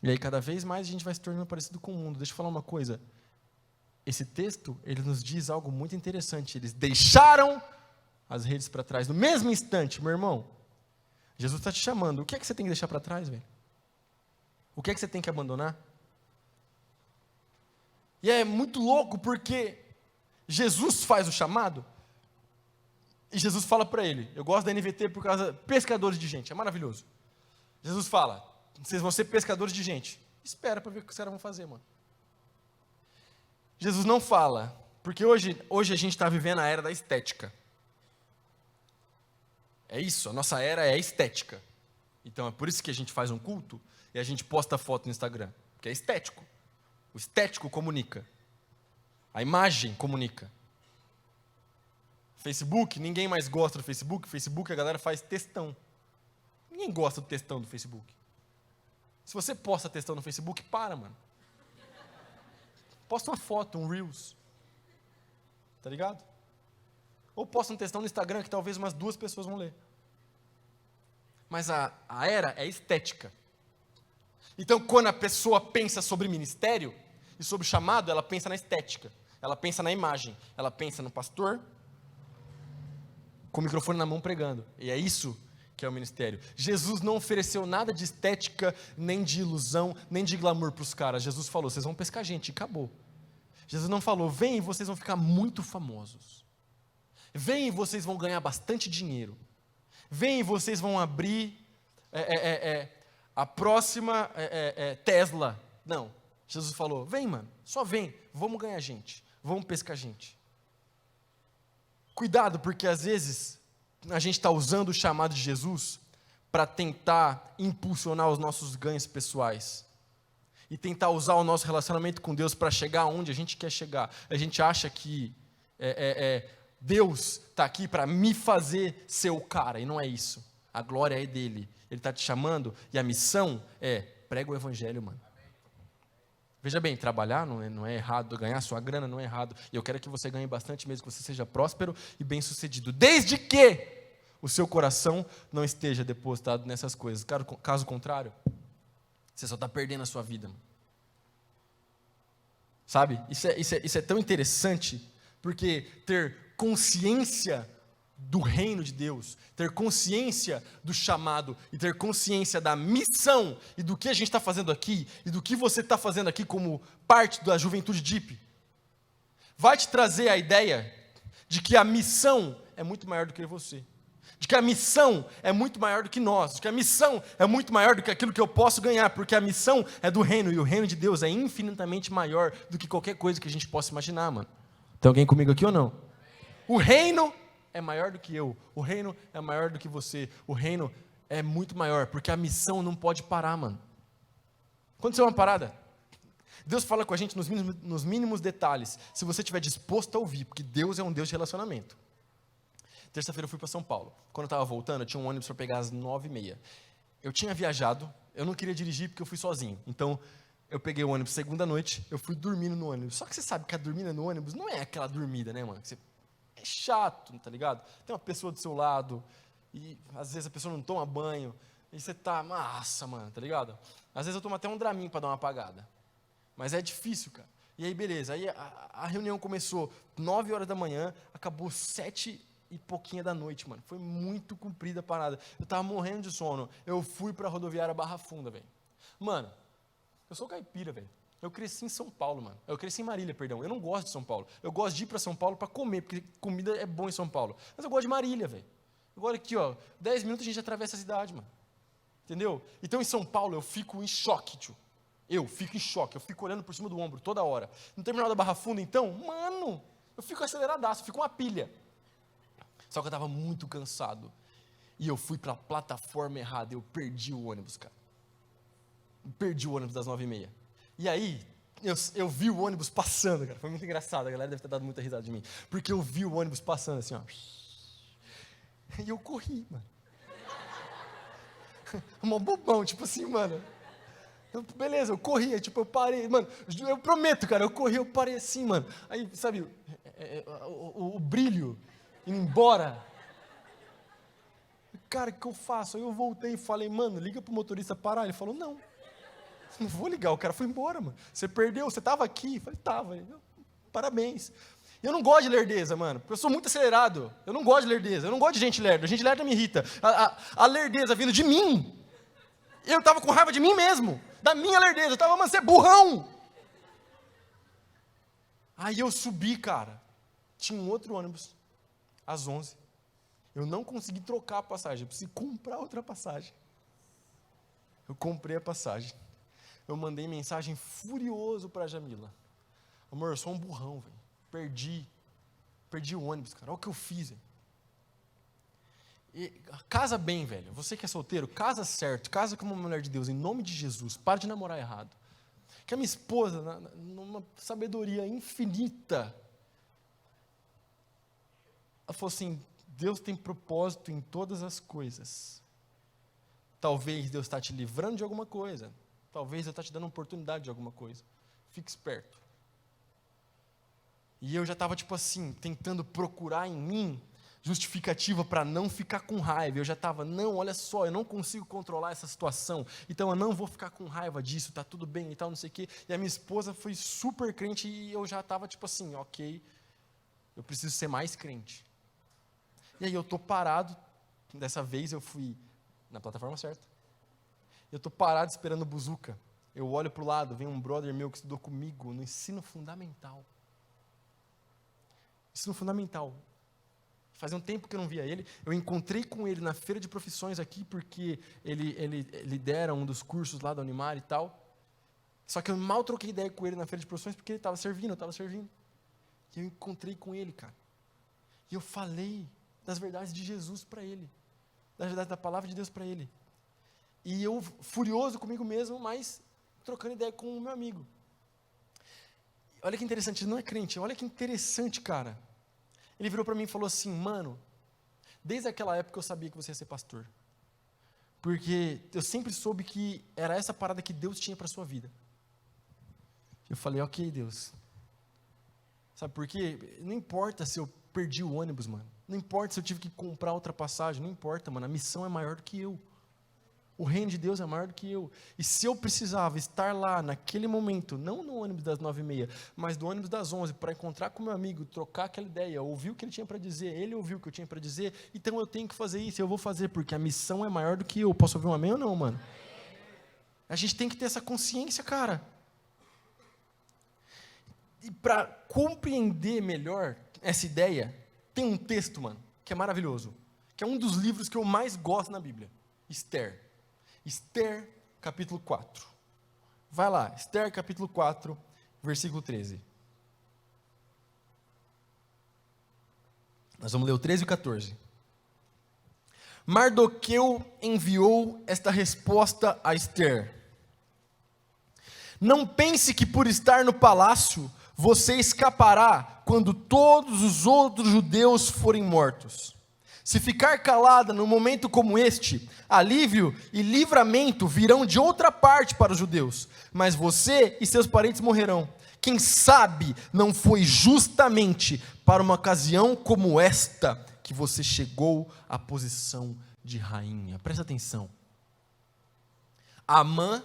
S1: E aí, cada vez mais, a gente vai se tornando parecido com o mundo. Deixa eu falar uma coisa. Esse texto, ele nos diz algo muito interessante. Eles deixaram as redes para trás. No mesmo instante, meu irmão, Jesus está te chamando. O que é que você tem que deixar para trás, velho? O que é que você tem que abandonar? E é muito louco porque Jesus faz o chamado e Jesus fala para ele, eu gosto da NVT por causa de pescadores de gente, é maravilhoso. Jesus fala, vocês vão ser pescadores de gente. Espera para ver o que os caras vão fazer, mano. Jesus não fala, porque hoje a gente está vivendo a era da estética. É isso, a nossa era é a estética. Então é por isso que a gente faz um culto e a gente posta foto no Instagram, porque é estético. O estético comunica. A imagem comunica. Facebook, ninguém mais gosta do Facebook. Facebook a galera faz textão. Ninguém gosta do textão do Facebook. Se você posta textão no Facebook, para, mano. Posta uma foto, um Reels. Tá ligado? Ou posta um textão no Instagram que talvez umas 2 pessoas vão ler. Mas a era é estética. Então, quando a pessoa pensa sobre ministério, e sobre chamado, ela pensa na estética, ela pensa na imagem, ela pensa no pastor com o microfone na mão pregando. E é isso que é o ministério. Jesus não ofereceu nada de estética, nem de ilusão, nem de glamour para os caras. Jesus falou, vocês vão pescar gente, e acabou. Jesus não falou, vem e vocês vão ficar muito famosos. Vem e vocês vão ganhar bastante dinheiro. Vem e vocês vão abrir a próxima Tesla. Não. Jesus falou, vem mano, só vem, vamos ganhar gente, vamos pescar gente. Cuidado, porque às vezes a gente está usando o chamado de Jesus para tentar impulsionar os nossos ganhos pessoais. E tentar usar o nosso relacionamento com Deus para chegar onde a gente quer chegar. A gente acha que Deus está aqui para me fazer ser o cara, e não é isso. A glória é dele. Ele está te chamando, e a missão é, prega o evangelho, mano. Veja bem, trabalhar não é errado, ganhar sua grana não é errado. E eu quero que você ganhe bastante mesmo, que você seja próspero e bem-sucedido. Desde que o seu coração não esteja depositado nessas coisas. Caso contrário, você só está perdendo a sua vida. Mano. Sabe? Isso é tão interessante, porque ter consciência do reino de Deus, ter consciência do chamado e ter consciência da missão e do que a gente está fazendo aqui e do que você está fazendo aqui como parte da Juventude DIP, vai te trazer a ideia de que a missão é muito maior do que você, de que a missão é muito maior do que nós, de que a missão é muito maior do que aquilo que eu posso ganhar, porque a missão é do reino e o reino de Deus é infinitamente maior do que qualquer coisa que a gente possa imaginar, mano. Tem alguém comigo aqui ou não? O reino é maior do que eu, o reino é maior do que você, o reino é muito maior, porque a missão não pode parar, mano. Aconteceu uma parada, Deus fala com a gente nos mínimos detalhes, se você estiver disposto a ouvir, porque Deus é um Deus de relacionamento. Terça-feira eu fui para São Paulo, quando eu estava voltando, eu tinha um ônibus para pegar às 9h30, eu tinha viajado, eu não queria dirigir porque eu fui sozinho, então eu peguei o ônibus segunda noite, eu fui dormindo no ônibus, só que você sabe que a dormida no ônibus não é aquela dormida, né, mano, que você é chato, tá ligado? Tem uma pessoa do seu lado, e às vezes a pessoa não toma banho, e você tá, nossa, mano, tá ligado? Às vezes eu tomo até um Dramin para dar uma apagada, mas é difícil, cara. E aí, beleza, aí a reunião começou 9h da manhã, acabou 7 e pouquinha da noite, mano, foi muito comprida a parada, eu tava morrendo de sono, eu fui pra rodoviária Barra Funda, velho. Mano, eu sou caipira, velho. Eu cresci em São Paulo, mano. Eu cresci em Marília, perdão. Eu não gosto de São Paulo. Eu gosto de ir para São Paulo para comer, porque comida é bom em São Paulo. Mas eu gosto de Marília, velho. Agora aqui, ó, 10 minutos a gente atravessa a cidade, mano. Entendeu? Então em São Paulo eu fico em choque, tio. Eu fico em choque. Eu fico olhando por cima do ombro toda hora. No terminal da Barra Funda, então, mano, eu fico aceleradaço, fico uma pilha. Só que eu estava muito cansado. E eu fui para a plataforma errada. Eu perdi o ônibus, cara. Perdi o ônibus das 9h30. E aí, eu vi o ônibus passando, cara. Foi muito engraçado, a galera deve ter dado muita risada de mim. Porque eu vi o ônibus passando assim, ó. E eu corri, mano. Um bobão, tipo assim, mano. Beleza, eu corri, tipo, eu parei. Mano, eu prometo, cara, eu corri, eu parei assim, mano. Aí, sabe, o brilho indo embora. Cara, o que eu faço? Aí eu voltei e falei, mano, liga pro motorista parar. Ele falou, não. Não vou ligar, o cara foi embora, mano. Você perdeu, você estava aqui? Eu falei, tava. Parabéns. Eu não gosto de lerdeza, mano, porque eu sou muito acelerado. Eu não gosto de lerdeza, eu não gosto de gente lerda. Gente lerda me irrita. A lerdeza vindo de mim. Eu estava com raiva de mim mesmo, da minha lerdeza. Eu estava, mano, você é burrão. Aí eu subi, cara. Tinha um outro ônibus, às 11h. Eu não consegui trocar a passagem, eu precisei comprar outra passagem. Eu comprei a passagem. Eu mandei mensagem furioso para a Jamila. Amor, eu sou um burrão, velho. Perdi o ônibus, cara. Olha o que eu fiz, velho. Casa bem, velho. Você que é solteiro, casa certo. Casa com uma mulher de Deus, em nome de Jesus. Para de namorar errado. Que a minha esposa, numa sabedoria infinita, ela falou assim, Deus tem propósito em todas as coisas. Talvez Deus está te livrando de alguma coisa. Talvez Deus está te dando uma oportunidade de alguma coisa. Fique esperto. E eu já estava, tipo assim, tentando procurar em mim justificativa para não ficar com raiva. Eu já estava, não, olha só, eu não consigo controlar essa situação, então eu não vou ficar com raiva disso, tá tudo bem e tal, não sei o quê. E a minha esposa foi super crente e eu já estava tipo assim, ok, eu preciso ser mais crente. E aí eu estou parado, dessa vez eu fui na plataforma certa, eu estou parado esperando o buzuca. Eu olho para o lado, vem um brother meu que estudou comigo no ensino fundamental. Ensino fundamental. Fazia um tempo que eu não via ele. Eu encontrei com ele na feira de profissões aqui, porque ele lidera um dos cursos lá da Unimar e tal. Só que eu mal troquei ideia com ele na feira de profissões, porque ele estava servindo, eu estava servindo. E eu encontrei com ele, cara. E eu falei das verdades de Jesus para ele. Das verdades da palavra de Deus para ele. E eu, furioso comigo mesmo, mas trocando ideia com o meu amigo. Olha que interessante, ele não é crente, olha que interessante, cara. Ele virou para mim e falou assim, mano, desde aquela época eu sabia que você ia ser pastor. Porque eu sempre soube que era essa parada que Deus tinha para a sua vida. Eu falei, ok, Deus. Sabe por quê? Não importa se eu perdi o ônibus, mano. Não importa se eu tive que comprar outra passagem, não importa, mano. A missão é maior do que eu. O reino de Deus é maior do que eu. E se eu precisava estar lá naquele momento, não no ônibus das 9h30, mas do ônibus das 11, para encontrar com meu amigo, trocar aquela ideia, ouvir o que ele tinha para dizer, ele ouviu o que eu tinha para dizer, então eu tenho que fazer isso, eu vou fazer, porque a missão é maior do que eu. Posso ouvir um amém ou não, mano? A gente tem que ter essa consciência, cara. E para compreender melhor essa ideia, tem um texto, mano, que é maravilhoso, que é um dos livros que eu mais gosto na Bíblia, Esther. Esther, capítulo 4. Vai lá, Esther, capítulo 4, versículo 13. Nós vamos ler o 13 e o 14. Mardoqueu enviou esta resposta a Esther. Não pense que por estar no palácio, você escapará quando todos os outros judeus forem mortos. Se ficar calada num momento como este, alívio e livramento virão de outra parte para os judeus, mas você e seus parentes morrerão. Quem sabe não foi justamente para uma ocasião como esta que você chegou à posição de rainha. Presta atenção. Amã,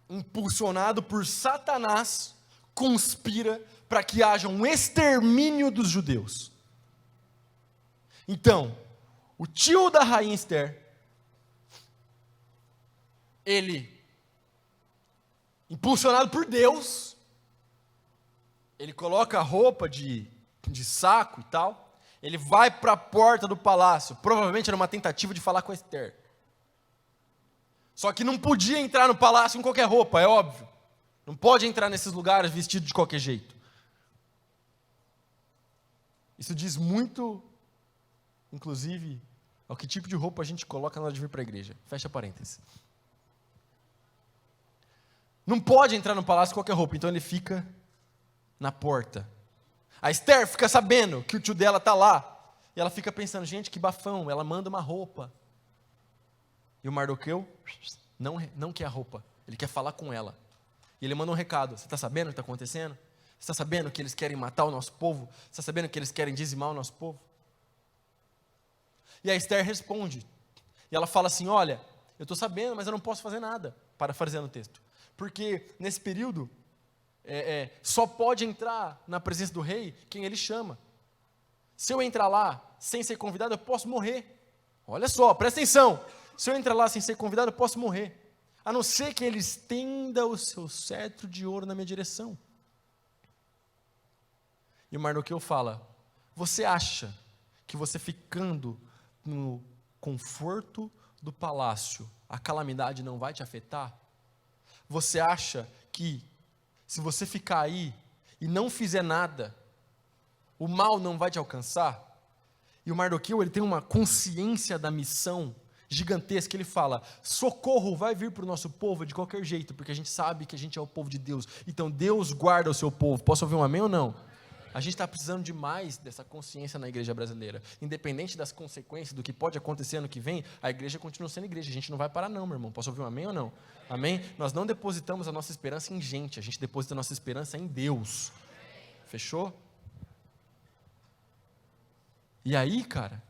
S1: impulsionado por Satanás, conspira para que haja um extermínio dos judeus. Então, o tio da rainha Esther, ele, impulsionado por Deus, ele coloca a roupa de saco e tal, ele vai para a porta do palácio, provavelmente era uma tentativa de falar com a Esther. Só que não podia entrar no palácio em qualquer roupa, é óbvio. Não pode entrar nesses lugares vestido de qualquer jeito. Isso diz muito, inclusive, ao que tipo de roupa a gente coloca na hora de vir para a igreja. Fecha parênteses. Não pode entrar no palácio com qualquer roupa, então ele fica na porta. A Esther fica sabendo que o tio dela está lá. E ela fica pensando, gente, que bafão, ela manda uma roupa. E o Mardoqueu não quer a roupa, ele quer falar com ela. E ele manda um recado, você está sabendo o que está acontecendo? Você está sabendo que eles querem matar o nosso povo? Você está sabendo que eles querem dizimar o nosso povo? E a Esther responde, e ela fala assim, olha, eu estou sabendo, mas eu não posso fazer nada, parafraseando o texto. Porque nesse período, só pode entrar na presença do rei quem ele chama. Se eu entrar lá sem ser convidado, eu posso morrer. Olha só, presta atenção. Se eu entrar lá sem ser convidado, eu posso morrer. A não ser que ele estenda o seu cetro de ouro na minha direção. E o Mardoqueu fala, você acha que você ficando no conforto do palácio, a calamidade não vai te afetar? Você acha que se você ficar aí e não fizer nada, o mal não vai te alcançar? E o Mardoqueu, ele tem uma consciência da missão gigantesca, ele fala, socorro vai vir para o nosso povo de qualquer jeito, porque a gente sabe que a gente é o povo de Deus, então Deus guarda o seu povo. Posso ouvir um amém ou não? A gente está precisando demais dessa consciência na igreja brasileira, independente das consequências, do que pode acontecer ano que vem, a igreja continua sendo igreja, a gente não vai parar não, meu irmão. Posso ouvir um amém ou não? Amém? Nós não depositamos a nossa esperança em gente, a gente deposita a nossa esperança em Deus. Fechou? E aí, cara,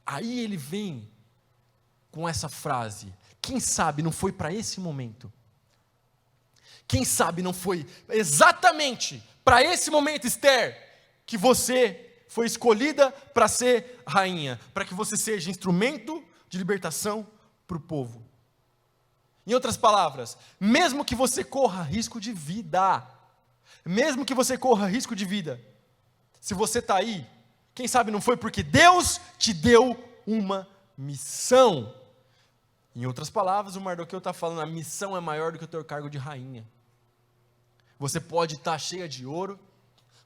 S1: aí ele vem com essa frase: quem sabe não foi para esse momento? Quem sabe não foi exatamente para esse momento, Esther, que você foi escolhida para ser rainha, para que você seja instrumento de libertação para o povo. Em outras palavras, mesmo que você corra risco de vida, se você está aí, quem sabe não foi porque Deus te deu uma missão. Em outras palavras, o Mardoqueu está falando: a missão é maior do que o teu cargo de rainha. Você pode estar cheia de ouro,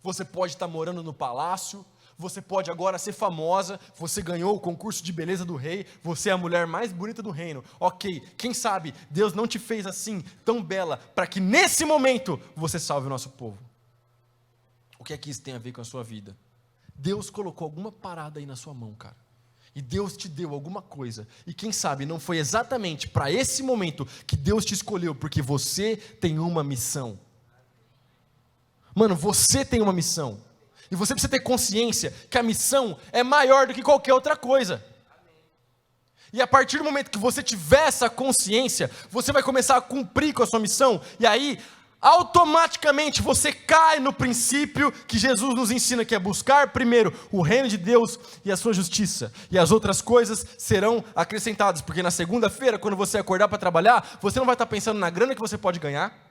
S1: você pode estar morando no palácio, você pode agora ser famosa, você ganhou o concurso de beleza do rei, você é a mulher mais bonita do reino. Ok, quem sabe Deus não te fez assim, tão bela, para que nesse momento você salve o nosso povo. O que é que isso tem a ver com a sua vida? Deus colocou alguma parada aí na sua mão, cara. E Deus te deu alguma coisa. E quem sabe não foi exatamente para esse momento que Deus te escolheu, porque você tem uma missão. Mano, você tem uma missão. E você precisa ter consciência que a missão é maior do que qualquer outra coisa. E a partir do momento que você tiver essa consciência, você vai começar a cumprir com a sua missão. E aí, automaticamente, você cai no princípio que Jesus nos ensina, que é buscar primeiro o reino de Deus e a sua justiça. E as outras coisas serão acrescentadas. Porque na segunda-feira, quando você acordar para trabalhar, você não vai estar pensando na grana que você pode ganhar.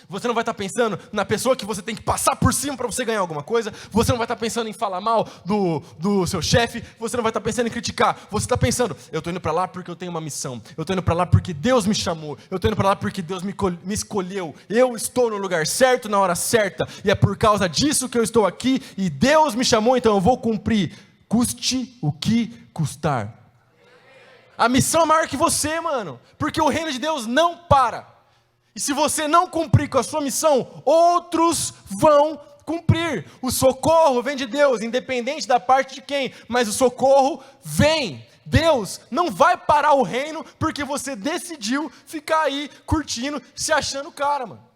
S1: Você não vai estar pensando na pessoa que você tem que passar por cima para você ganhar alguma coisa. Você não vai estar pensando em falar mal do seu chefe. Você não vai estar pensando em criticar. Você está pensando: eu estou indo para lá porque eu tenho uma missão. Eu estou indo para lá porque Deus me chamou. Eu estou indo para lá porque Deus me escolheu. Eu estou no lugar certo, na hora certa. E é por causa disso que eu estou aqui. E Deus me chamou, então eu vou cumprir. Custe o que custar. A missão é maior que você, mano. Porque o reino de Deus não para. E se você não cumprir com a sua missão, outros vão cumprir. O socorro vem de Deus, independente da parte de quem, mas o socorro vem. Deus não vai parar o reino porque você decidiu ficar aí curtindo, se achando cara, mano.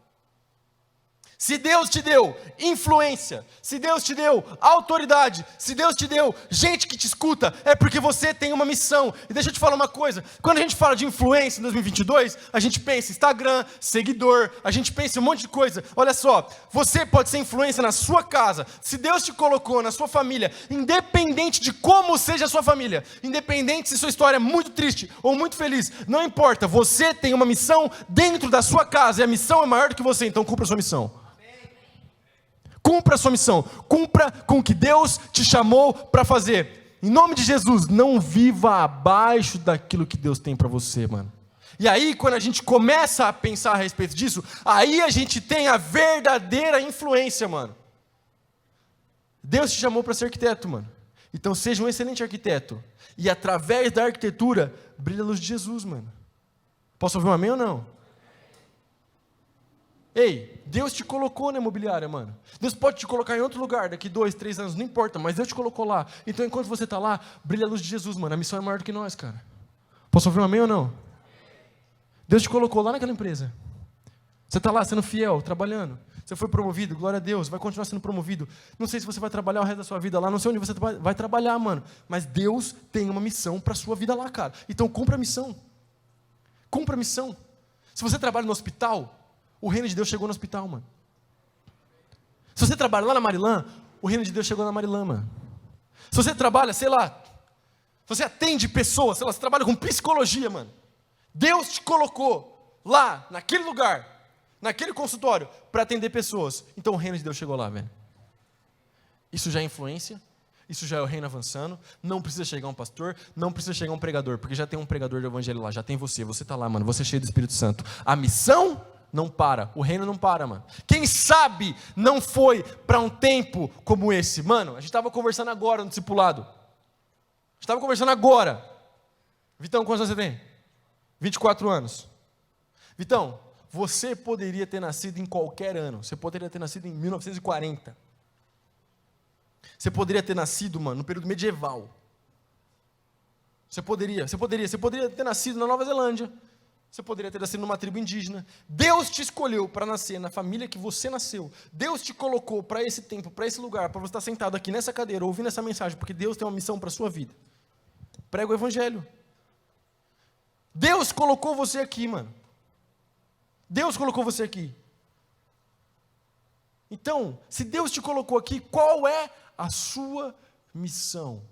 S1: Se Deus te deu influência, se Deus te deu autoridade, se Deus te deu gente que te escuta, é porque você tem uma missão. E deixa eu te falar uma coisa: quando a gente fala de influência em 2022, a gente pensa em Instagram, seguidor, a gente pensa em um monte de coisa. Olha só, você pode ser influência na sua casa. Se Deus te colocou na sua família, independente de como seja a sua família, independente se sua história é muito triste ou muito feliz, não importa, você tem uma missão dentro da sua casa, e a missão é maior do que você, então cumpra a sua missão. Cumpra a sua missão, cumpra com o que Deus te chamou para fazer. Em nome de Jesus, não viva abaixo daquilo que Deus tem para você, mano. E aí, quando a gente começa a pensar a respeito disso, aí a gente tem a verdadeira influência, mano. Deus te chamou para ser arquiteto, mano. Então seja um excelente arquiteto. E através da arquitetura, brilha a luz de Jesus, mano. Posso ouvir um amém ou não? Ei, Deus te colocou na imobiliária, mano. Deus pode te colocar em outro lugar daqui 2, 3 anos, não importa, mas Deus te colocou lá. Então enquanto você está lá, brilha a luz de Jesus, mano. A missão é maior do que nós, cara. Posso ouvir um amém ou não? Deus te colocou lá naquela empresa. Você está lá sendo fiel, trabalhando. Você foi promovido, glória a Deus, vai continuar sendo promovido. Não sei se você vai trabalhar o resto da sua vida lá, não sei onde você vai trabalhar, mano. Mas Deus tem uma missão para a sua vida lá, cara. Então cumpra a missão. Cumpra a missão. Se você trabalha no hospital, o reino de Deus chegou no hospital, mano. Se você trabalha lá na Marilã, o reino de Deus chegou na Marilã, mano. Se você trabalha, sei lá, se você atende pessoas, sei lá, você trabalha com psicologia, mano. Deus te colocou lá, naquele lugar, naquele consultório, para atender pessoas. Então o reino de Deus chegou lá, velho. Isso já é influência, isso já é o reino avançando. Não precisa chegar um pastor, não precisa chegar um pregador, porque já tem um pregador do evangelho lá, já tem você está lá, mano, você é cheio do Espírito Santo. A missão não para, o reino não para, mano. Quem sabe não foi para um tempo como esse. Mano, a gente estava conversando agora no discipulado. Vitão, quantos anos você tem? 24 anos. Vitão, você poderia ter nascido em qualquer ano. Você poderia ter nascido em 1940. Você poderia ter nascido, mano, no período medieval. Você poderia ter nascido na Nova Zelândia. Você poderia ter nascido numa tribo indígena. Deus te escolheu para nascer na família que você nasceu. Deus te colocou para esse tempo, para esse lugar, para você estar sentado aqui nessa cadeira, ouvindo essa mensagem, porque Deus tem uma missão para a sua vida. Prega o evangelho. Deus colocou você aqui, mano. Deus colocou você aqui. Então, se Deus te colocou aqui, qual é a sua missão?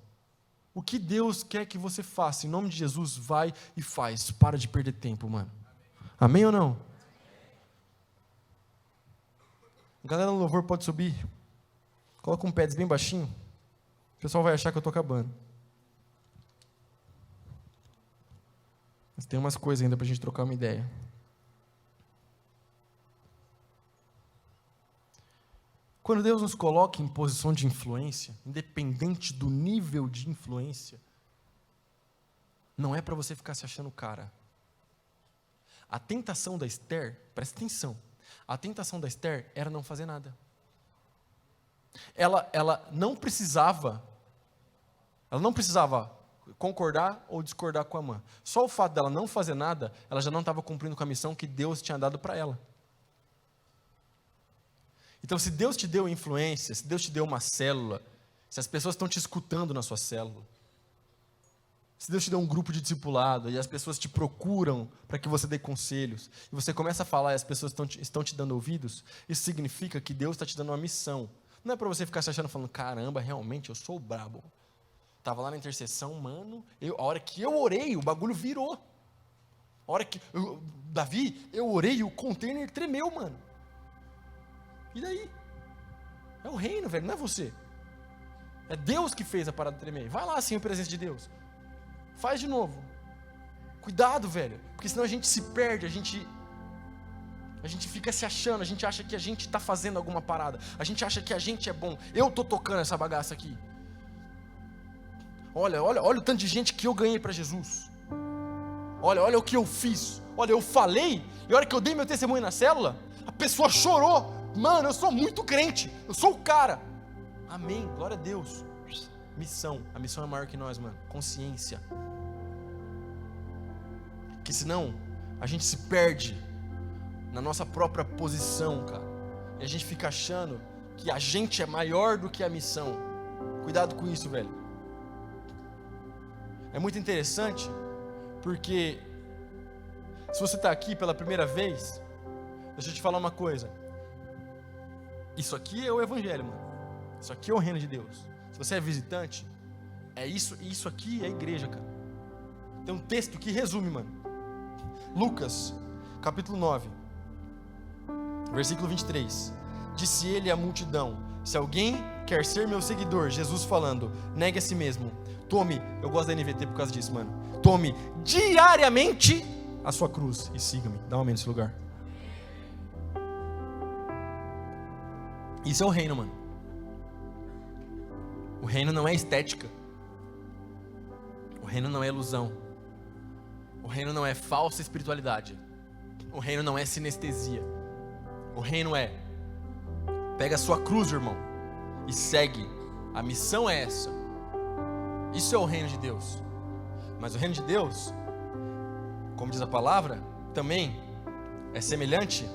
S1: O que Deus quer que você faça? Em nome de Jesus, vai e faz. Para de perder tempo, mano. Amém ou não? A galera do louvor pode subir. Coloca um pads bem baixinho. O pessoal vai achar que eu estou acabando. Mas tem umas coisas ainda para a gente trocar uma ideia. Quando Deus nos coloca em posição de influência, independente do nível de influência, não é para você ficar se achando cara. A tentação da Esther, presta atenção, a tentação da Esther era não fazer nada. Ela não precisava concordar ou discordar com a Amã. Só o fato dela não fazer nada, ela já não estava cumprindo com a missão que Deus tinha dado para ela. Então, se Deus te deu influência, se Deus te deu uma célula, se as pessoas estão te escutando na sua célula, se Deus te deu um grupo de discipulado e as pessoas te procuram para que você dê conselhos, e você começa a falar e as pessoas estão te dando ouvidos, isso significa que Deus está te dando uma missão. Não é para você ficar se achando, falando, caramba, realmente eu sou o brabo. Estava lá na intercessão, mano, a hora que eu orei, o bagulho virou. A hora que, Davi, eu orei e o container tremeu, mano. E daí? É o reino, velho, não é você. É Deus que fez a parada tremer. Vai lá, assim, em presença de Deus. Faz de novo. Cuidado, velho. Porque senão a gente se perde, a gente fica se achando, a gente acha que a gente está fazendo alguma parada. A gente acha que a gente é bom. Eu estou tocando essa bagaça aqui. Olha o tanto de gente que eu ganhei para Jesus. Olha o que eu fiz. Olha, eu falei, e a hora que eu dei meu testemunho na célula, a pessoa chorou. Mano, eu sou muito crente, eu sou o cara. Amém, glória a Deus. Missão, a missão é maior que nós, mano. Consciência. Que senão a gente se perde na nossa própria posição, cara. E a gente fica achando que a gente é maior do que a missão. Cuidado com isso, velho. É muito interessante, porque se você está aqui pela primeira vez, deixa eu te falar uma coisa. Isso aqui é o evangelho, mano. Isso aqui é o reino de Deus. Se você é visitante, é isso aqui é a igreja, cara. Tem um texto que resume, mano. Lucas, capítulo 9, versículo 23. Disse ele à multidão: se alguém quer ser meu seguidor, Jesus falando, negue a si mesmo. Tome, eu gosto da NVT por causa disso, mano. Tome diariamente a sua cruz e siga-me. Dá um amém nesse lugar. Isso é o reino, mano. O reino não é estética. O reino não é ilusão. O reino não é falsa espiritualidade. O reino não é sinestesia. O reino é: pega a sua cruz, irmão, e segue. A missão é essa. Isso é o reino de Deus. Mas o reino de Deus, como diz a palavra, também é semelhante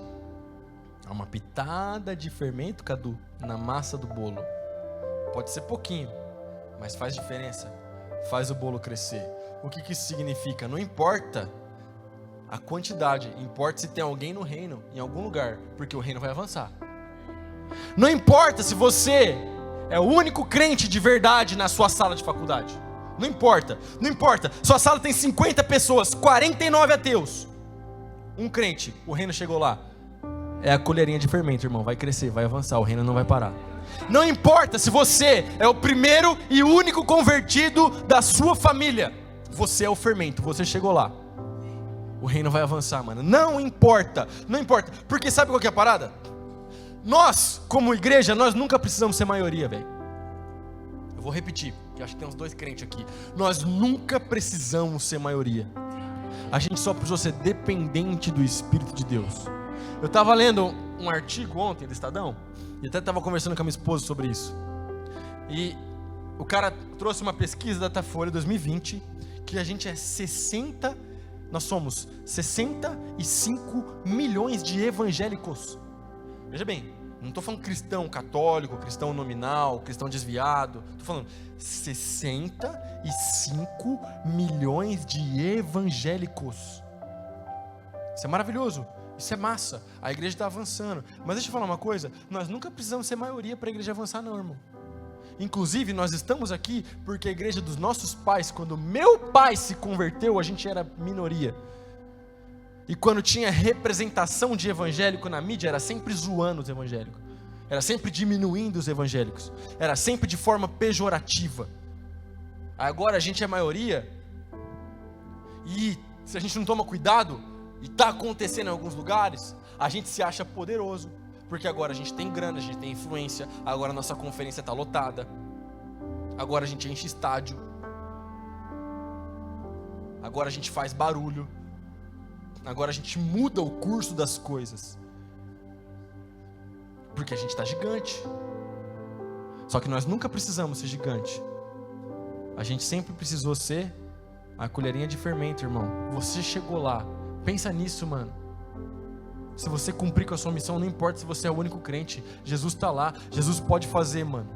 S1: a uma pitada de fermento, Cadu, na massa do bolo. Pode ser pouquinho, mas faz diferença. Faz o bolo crescer. O que isso significa? Não importa a quantidade, importa se tem alguém no reino, em algum lugar, porque o reino vai avançar. Não importa se você é o único crente de verdade na sua sala de faculdade. Não importa. Sua sala tem 50 pessoas, 49 ateus. Um crente, o reino chegou lá. É a colherinha de fermento, irmão. Vai crescer, vai avançar, o reino não vai parar. Não importa se você é o primeiro e único convertido da sua família. Você é o fermento, você chegou lá. O reino vai avançar, mano. Não importa. Porque sabe qual que é a parada? Nós, como igreja, nós nunca precisamos ser maioria, velho. Eu vou repetir, que acho que tem uns 2 crentes aqui. Nós nunca precisamos ser maioria. A gente só precisou ser dependente do Espírito de Deus. Eu estava lendo um artigo ontem do Estadão, e até estava conversando com a minha esposa sobre isso. E o cara trouxe uma pesquisa da Datafolha 2020, que a gente é 60 nós somos 65 milhões de evangélicos. Veja bem, não estou falando cristão católico, cristão nominal, cristão desviado. Estou falando 65 milhões de evangélicos. Isso é maravilhoso, isso é massa. A igreja está avançando. Mas deixa eu falar uma coisa, nós nunca precisamos ser maioria para a igreja avançar não, irmão. Inclusive, nós estamos aqui porque a igreja dos nossos pais, quando meu pai se converteu, a gente era minoria. E quando tinha representação de evangélico na mídia, era sempre zoando os evangélicos. Era sempre diminuindo os evangélicos. Era sempre de forma pejorativa. Agora a gente é maioria. E se a gente não toma cuidado, e está acontecendo em alguns lugares, a gente se acha poderoso. Porque agora a gente tem grana, a gente tem influência. Agora a nossa conferência está lotada. Agora a gente enche estádio. Agora a gente faz barulho. Agora a gente muda o curso das coisas. Porque a gente está gigante. Só que nós nunca precisamos ser gigante. A gente sempre precisou ser a colherinha de fermento, irmão. Você chegou lá. Pensa nisso, mano. Se você cumprir com a sua missão, não importa se você é o único crente, Jesus está lá, Jesus pode fazer, mano.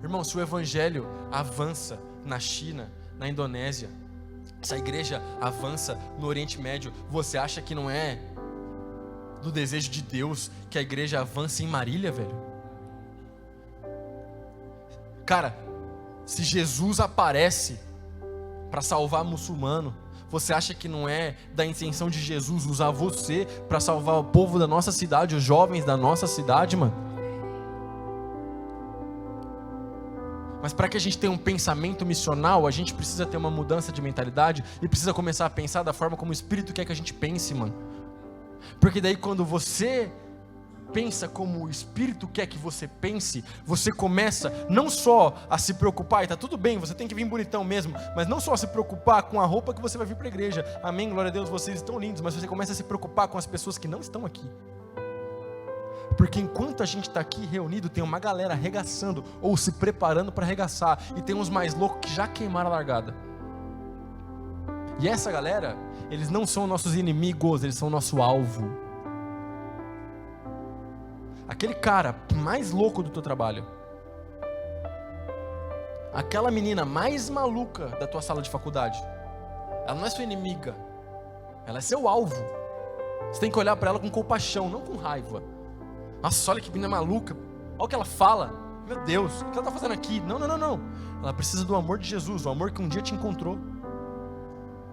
S1: Irmão, se o evangelho avança na China, na Indonésia, se a igreja avança no Oriente Médio, você acha que não é do desejo de Deus que a igreja avance em Marília, velho? Cara, se Jesus aparece para salvar muçulmano, você acha que não é da intenção de Jesus usar você para salvar o povo da nossa cidade, os jovens da nossa cidade, mano? Mas para que a gente tenha um pensamento missional, a gente precisa ter uma mudança de mentalidade e precisa começar a pensar da forma como o Espírito quer que a gente pense, mano. Porque daí quando você pensa como o Espírito quer que você pense, você começa não só a se preocupar, e tá tudo bem, você tem que vir bonitão mesmo, mas não só a se preocupar com a roupa que você vai vir para a igreja, amém, glória a Deus, vocês estão lindos, mas você começa a se preocupar com as pessoas que não estão aqui. Porque enquanto a gente está aqui reunido, tem uma galera arregaçando, ou se preparando para arregaçar, e tem uns mais loucos que já queimaram a largada. E essa galera, eles não são nossos inimigos, eles são nosso alvo. Aquele cara mais louco do teu trabalho, aquela menina mais maluca da tua sala de faculdade, ela não é sua inimiga, ela é seu alvo. Você tem que olhar para ela com compaixão, não com raiva. Nossa, olha que menina maluca, olha o que ela fala, meu Deus, o que ela está fazendo aqui? Não, ela precisa do amor de Jesus, o amor que um dia te encontrou.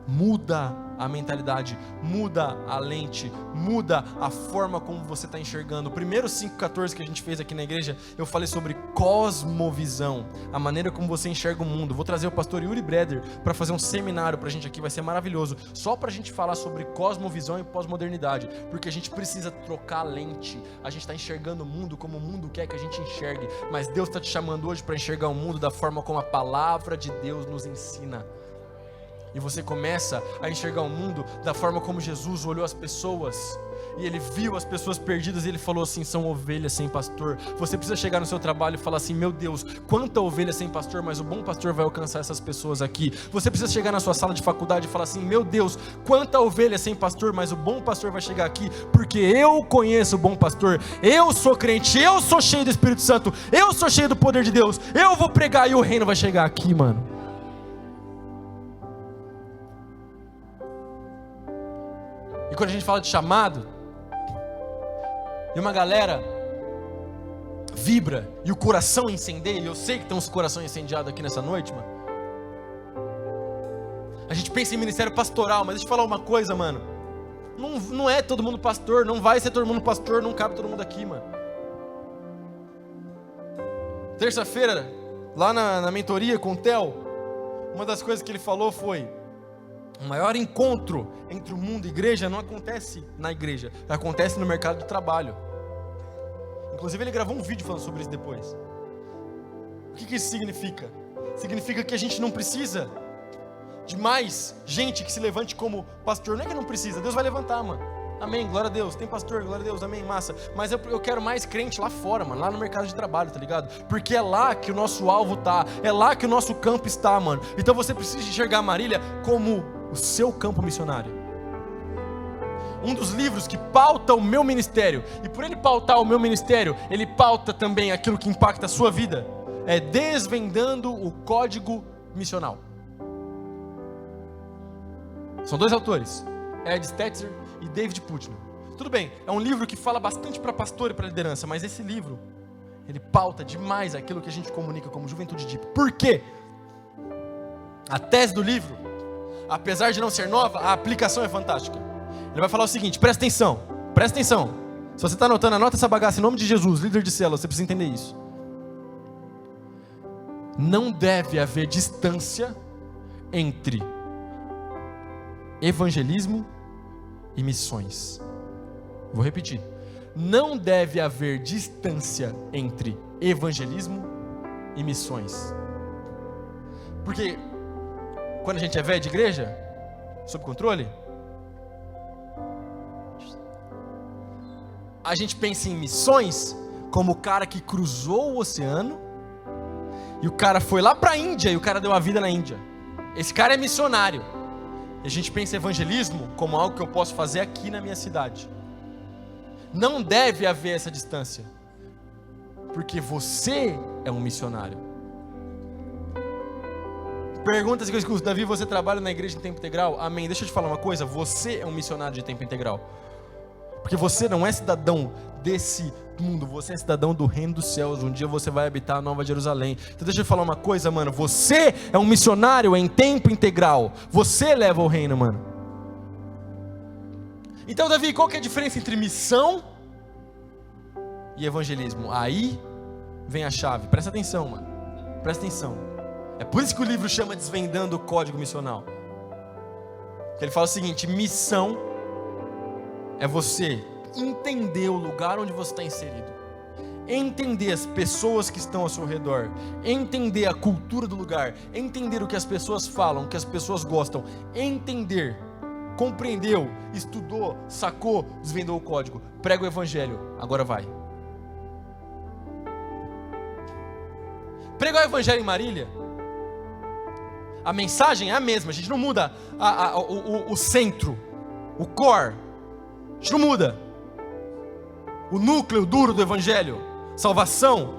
S1: Muda a mentalidade, muda a lente, muda a forma como você está enxergando. O primeiro 5,14 que a gente fez aqui na igreja, eu falei sobre cosmovisão, a maneira como você enxerga o mundo. Vou trazer o pastor Yuri Breder para fazer um seminário para a gente aqui, vai ser maravilhoso, só para a gente falar sobre cosmovisão e pós-modernidade, porque a gente precisa trocar a lente. A gente está enxergando o mundo como o mundo quer que a gente enxergue, mas Deus está te chamando hoje para enxergar o mundo da forma como a palavra de Deus nos ensina. E você começa a enxergar o mundo da forma como Jesus olhou as pessoas. E ele viu as pessoas perdidas e ele falou assim, são ovelhas sem pastor. Você precisa chegar no seu trabalho e falar assim, meu Deus, quanta ovelha sem pastor, mas o bom pastor vai alcançar essas pessoas aqui. Você precisa chegar na sua sala de faculdade e falar assim, meu Deus, quanta ovelha sem pastor, mas o bom pastor vai chegar aqui, porque eu conheço o bom pastor, eu sou crente, eu sou cheio do Espírito Santo, eu sou cheio do poder de Deus, eu vou pregar e o reino vai chegar aqui, mano. E quando a gente fala de chamado, e uma galera vibra, e o coração incendeia, e eu sei que tem uns corações incendiados aqui nessa noite, mano. A gente pensa em ministério pastoral, mas deixa eu falar uma coisa, mano. Não é todo mundo pastor, não vai ser todo mundo pastor, não cabe todo mundo aqui, mano. Terça-feira, lá na mentoria com o Theo, uma das coisas que ele falou foi: o maior encontro entre o mundo e a igreja não acontece na igreja, acontece no mercado de trabalho. Inclusive ele gravou um vídeo falando sobre isso depois. O que isso significa? Significa que a gente não precisa de mais gente que se levante como pastor. Não é que não precisa, Deus vai levantar, mano. Amém, glória a Deus, tem pastor, glória a Deus, amém, massa. Mas eu quero mais crente lá fora, mano, lá no mercado de trabalho, tá ligado? Porque é lá que o nosso alvo tá, é lá que o nosso campo está, mano. Então você precisa enxergar Marília como o seu campo missionário. Um dos livros que pauta o meu ministério, e por ele pautar o meu ministério, ele pauta também aquilo que impacta a sua vida, é Desvendando o Código Missional. São 2 autores, Ed Stetzer e David Putnam. Tudo bem, é um livro que fala bastante para pastor e para liderança, mas esse livro, ele pauta demais aquilo que a gente comunica como Juventude Deep. Por quê? A tese do livro, apesar de não ser nova, a aplicação é fantástica. Ele vai falar o seguinte, presta atenção. Se você está anotando, anota essa bagaça em nome de Jesus, líder de célula, você precisa entender isso. Não deve haver distância entre evangelismo e missões. Vou repetir. Não deve haver distância entre evangelismo e missões. Porque quando a gente é velho de igreja, sob controle, a gente pensa em missões como o cara que cruzou o oceano e o cara foi lá para a Índia e o cara deu a vida na Índia. Esse cara é missionário. E a gente pensa em evangelismo como algo que eu posso fazer aqui na minha cidade. Não deve haver essa distância, porque você é um missionário. Perguntas que eu escuto: Davi, você trabalha na igreja de tempo integral? Amém. Deixa eu te falar uma coisa, você é um missionário de tempo integral. Porque você não é cidadão desse mundo, você é cidadão do reino dos céus. Um dia você vai habitar a Nova Jerusalém. Então deixa eu falar uma coisa, mano. Você é um missionário em tempo integral. Você leva o reino, mano. Então, Davi, qual que é a diferença entre missão e evangelismo? Aí vem a chave. Presta atenção, mano. Presta atenção. É por isso que o livro chama Desvendando o Código Missional. Porque ele fala o seguinte: missão é você entender o lugar onde você está inserido, entender as pessoas que estão ao seu redor, entender a cultura do lugar, entender o que as pessoas falam, o que as pessoas gostam, entender, compreendeu, estudou, sacou, desvendou o código, prega o evangelho, agora vai. Pregar o evangelho em Marília, a mensagem é a mesma, a gente não muda o centro, o core, a gente não muda. O núcleo duro do evangelho, salvação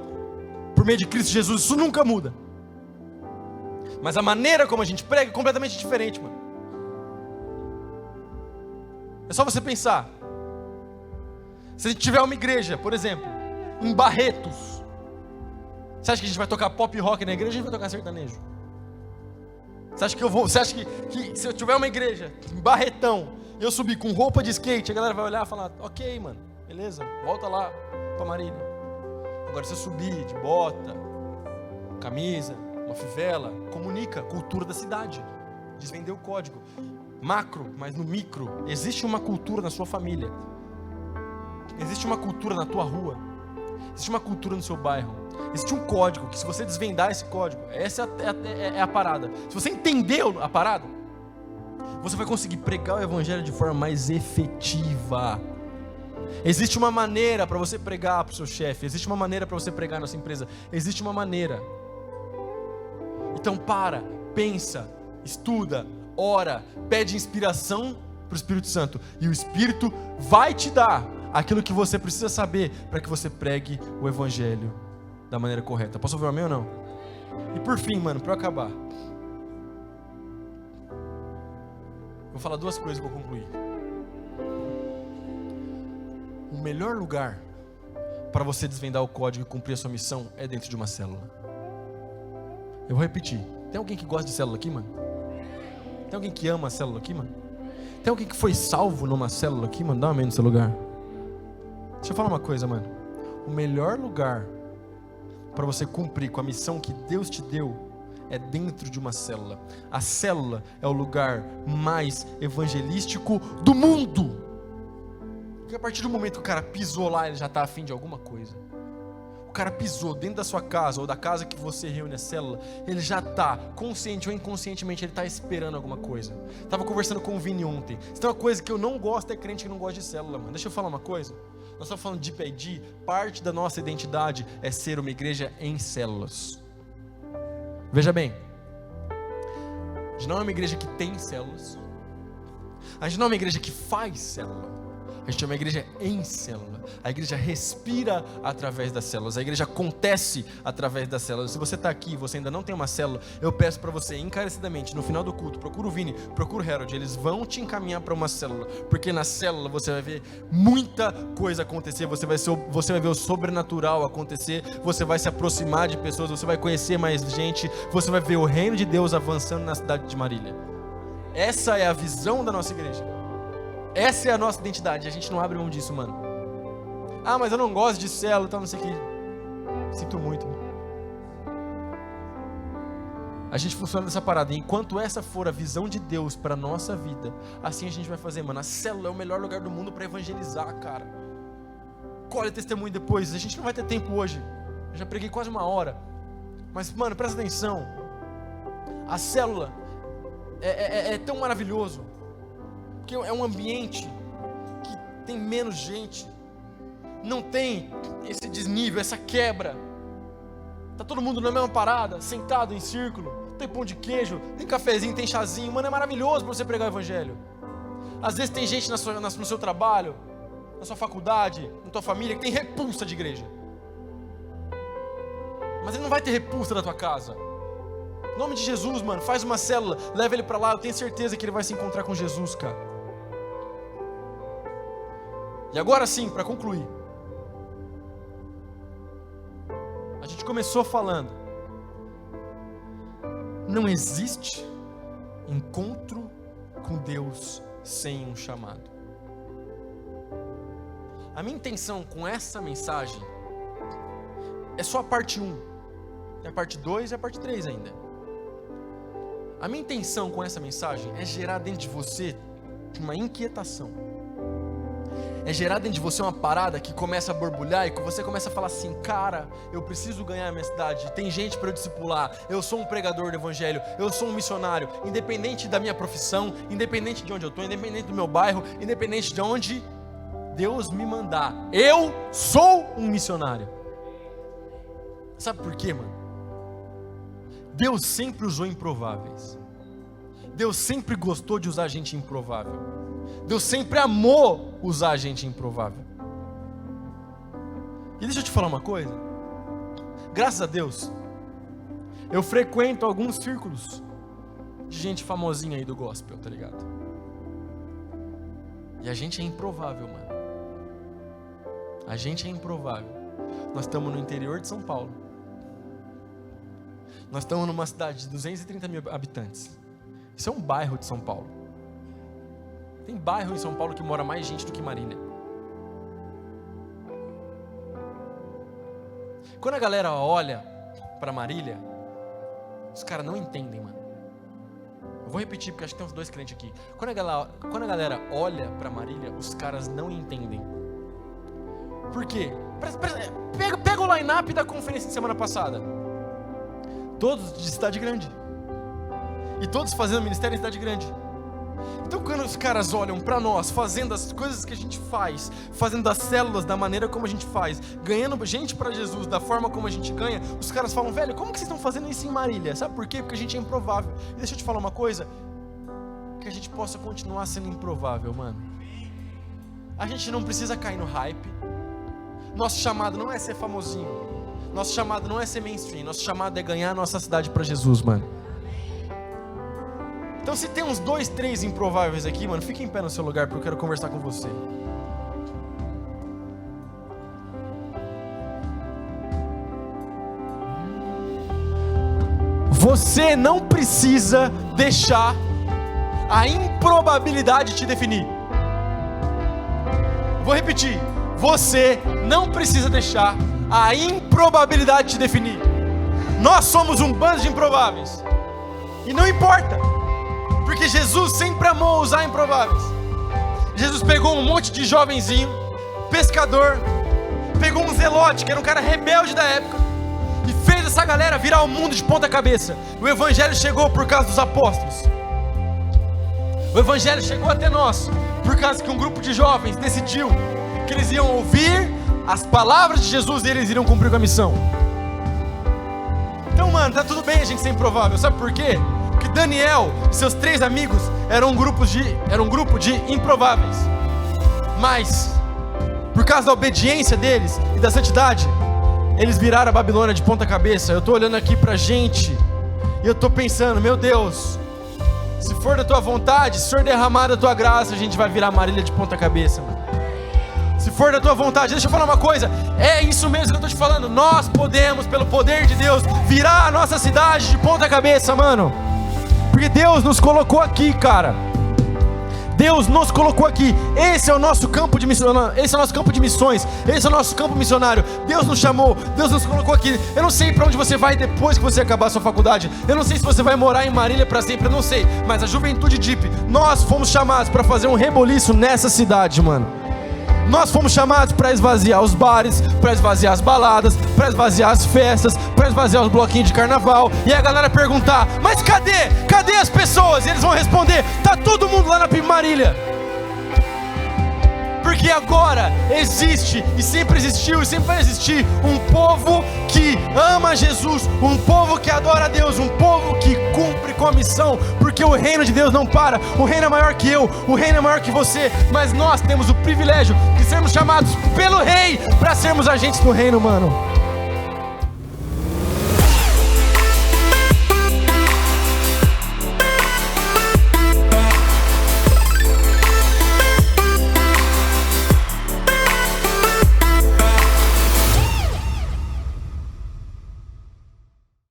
S1: por meio de Cristo Jesus, isso nunca muda. Mas a maneira como a gente prega é completamente diferente, mano. É só você pensar. Se a gente tiver uma igreja, por exemplo, em Barretos, você acha que a gente vai tocar pop rock na igreja ou a gente vai tocar sertanejo? Você acha que se eu tiver uma igreja em Barretão e eu subir com roupa de skate, a galera vai olhar e falar: ok, mano, beleza, volta lá pra Marília. Agora, se eu subir de bota, camisa, uma fivela, comunica a cultura da cidade, desvender o código. Macro, mas no micro, existe uma cultura na sua família, existe uma cultura na tua rua, existe uma cultura no seu bairro, existe um código que, se você desvendar esse código, essa é a parada. Se você entendeu a parada, você vai conseguir pregar o evangelho de forma mais efetiva. Existe uma maneira para você pregar para o seu chefe, existe uma maneira para você pregar na sua empresa, existe uma maneira. Então pensa, estuda, ora, pede inspiração para o Espírito Santo, e o Espírito vai te dar aquilo que você precisa saber para que você pregue o evangelho da maneira correta. Posso ouvir o amém ou não? E por fim, mano, para eu acabar, vou falar 2 coisas para concluir. O melhor lugar para você desvendar o código e cumprir a sua missão é dentro de uma célula. Eu vou repetir. Tem alguém que gosta de célula aqui, mano? Tem alguém que ama a célula aqui, mano? Tem alguém que foi salvo numa célula aqui, mano? Dá uma amém no seu lugar. Deixa eu falar uma coisa, mano. O melhor lugar para você cumprir com a missão que Deus te deu é dentro de uma célula. A célula é o lugar mais evangelístico do mundo. Porque a partir do momento que o cara pisou lá, ele já está afim de alguma coisa. O cara pisou dentro da sua casa, ou da casa que você reúne a célula, ele já está, consciente ou inconscientemente, ele está esperando alguma coisa. Estava conversando com o Vini ontem. Se tem uma coisa que eu não gosto, é crente que não gosta de célula, mano. Deixa eu falar uma coisa. Nós estamos falando de IPD, parte da nossa identidade é ser uma igreja em células. Veja bem, a gente não é uma igreja que tem células, A gente não é uma igreja que faz célula. A gente é uma igreja em célula. A igreja respira através das células. A igreja acontece através das células. Se você está aqui e você ainda não tem uma célula, eu peço para você encarecidamente, no final do culto, procura o Vini, procura o Harold. Eles vão te encaminhar para uma célula. Porque na célula você vai ver muita coisa acontecer. Você vai ver o sobrenatural acontecer. Você vai se aproximar de pessoas. Você vai conhecer mais gente. Você vai ver o reino de Deus avançando na cidade de Marília. Essa é a visão da nossa igreja. Essa é a nossa identidade, a gente não abre mão disso, mano. Ah, mas eu não gosto de célula, então não sei o que. Sinto muito, mano. A gente funciona dessa parada. E enquanto essa for a visão de Deus para nossa vida, assim a gente vai fazer, mano. A célula é o melhor lugar do mundo para evangelizar, cara. Colhe testemunho depois. A gente não vai ter tempo hoje. Eu já preguei quase 1 hora. Mas, mano, presta atenção. A célula é tão maravilhoso. Porque é um ambiente que tem menos gente, não tem esse desnível, essa quebra. Tá todo mundo na mesma parada, sentado em círculo. Tem pão de queijo, tem cafezinho, tem chazinho. Mano, é maravilhoso para você pregar o evangelho. Às vezes tem gente no seu trabalho, na sua faculdade, na tua família, que tem repulsa de igreja. Mas ele não vai ter repulsa da tua casa. Em nome de Jesus, mano, faz uma célula, leva ele para lá. Eu tenho certeza que ele vai se encontrar com Jesus, cara. E agora sim, para concluir, a gente começou falando, não existe encontro com Deus sem um chamado. A minha intenção com essa mensagem é só a parte 1, e a parte 2 e a parte 3 ainda. A minha intenção com essa mensagem é gerar dentro de você uma inquietação. É gerar dentro de você uma parada que começa a borbulhar e que você começa a falar assim: cara, eu preciso ganhar a minha cidade, tem gente para eu discipular, eu sou um pregador do evangelho, eu sou um missionário, independente da minha profissão, independente de onde eu estou, independente do meu bairro, independente de onde Deus me mandar, eu sou um missionário. Sabe por quê, mano? Deus sempre usou improváveis. Deus sempre gostou de usar gente improvável. Deus sempre amou usar gente improvável. E deixa eu te falar uma coisa. Graças a Deus, eu frequento alguns círculos de gente famosinha aí do gospel, tá ligado? E a gente é improvável, mano. A gente é improvável. Nós estamos no interior de São Paulo. Nós estamos numa cidade de 230 mil habitantes. Isso é um bairro de São Paulo. Tem bairro em São Paulo que mora mais gente do que Marília. Quando a galera olha para Marília, os caras não entendem, mano. Eu vou repetir porque acho que tem uns 2 crentes aqui. Quando a galera olha para Marília, os caras não entendem. Por quê? Pega o line-up da conferência de semana passada. Todos de cidade grande. E todos fazendo ministério em cidade grande. Então quando os caras olham para nós, fazendo as coisas que a gente faz, fazendo as células da maneira como a gente faz, ganhando gente para Jesus da forma como a gente ganha, os caras falam: velho, como que vocês estão fazendo isso em Marília? Sabe por quê? Porque a gente é improvável. E deixa eu te falar uma coisa, que a gente possa continuar sendo improvável, mano. A gente não precisa cair no hype. Nosso chamado não é ser famosinho. Nosso chamado não é ser mainstream. Nosso chamado é ganhar a nossa cidade para Jesus, mano. Então se tem uns 2, 3 improváveis aqui, mano, fique em pé no seu lugar porque eu quero conversar com você. Você não precisa deixar a improbabilidade te definir. Vou repetir. Você não precisa deixar a improbabilidade te definir. Nós somos um bando de improváveis. E não importa. Porque Jesus sempre amou usar improváveis. Jesus pegou um monte de jovenzinho, pescador, pegou um zelote, que era um cara rebelde da época, e fez essa galera virar o mundo de ponta cabeça. O evangelho chegou por causa dos apóstolos. O evangelho chegou até nós por causa que um grupo de jovens decidiu que eles iam ouvir as palavras de Jesus e eles iriam cumprir com a missão. Então, mano, tá tudo bem a gente ser improvável. Sabe por quê? Porque Daniel e seus 3 amigos eram um grupo de improváveis. Mas, por causa da obediência deles e da santidade, eles viraram a Babilônia de ponta cabeça. Eu estou olhando aqui pra gente e eu estou pensando, meu Deus, se for da tua vontade, se for derramada a tua graça, a gente vai virar Marília de ponta cabeça, mano. Se for da tua vontade, deixa eu falar uma coisa, é isso mesmo que eu estou te falando, nós podemos, pelo poder de Deus, virar a nossa cidade de ponta cabeça, mano, porque Deus nos colocou aqui, cara. Deus nos colocou aqui. Esse é o nosso campo de missões. Esse é o nosso campo de missões. Esse é o nosso campo missionário. Deus nos chamou. Deus nos colocou aqui. Eu não sei para onde você vai depois que você acabar a sua faculdade. Eu não sei se você vai morar em Marília para sempre. Eu não sei. Mas a Juventude Deep, nós fomos chamados para fazer um reboliço nessa cidade, mano. Nós fomos chamados para esvaziar os bares, para esvaziar as baladas, para esvaziar as festas, para esvaziar os bloquinhos de carnaval. E a galera perguntar, mas cadê? Cadê as pessoas? E eles vão responder, tá todo mundo lá na Marília. Porque agora existe, e sempre existiu, e sempre vai existir, um povo que ama Jesus, um povo que adora a Deus, um povo que cumpre com a missão, porque o reino de Deus não para, o reino é maior que eu, o reino é maior que você, mas nós temos o privilégio de sermos chamados pelo rei, para sermos agentes do reino, mano.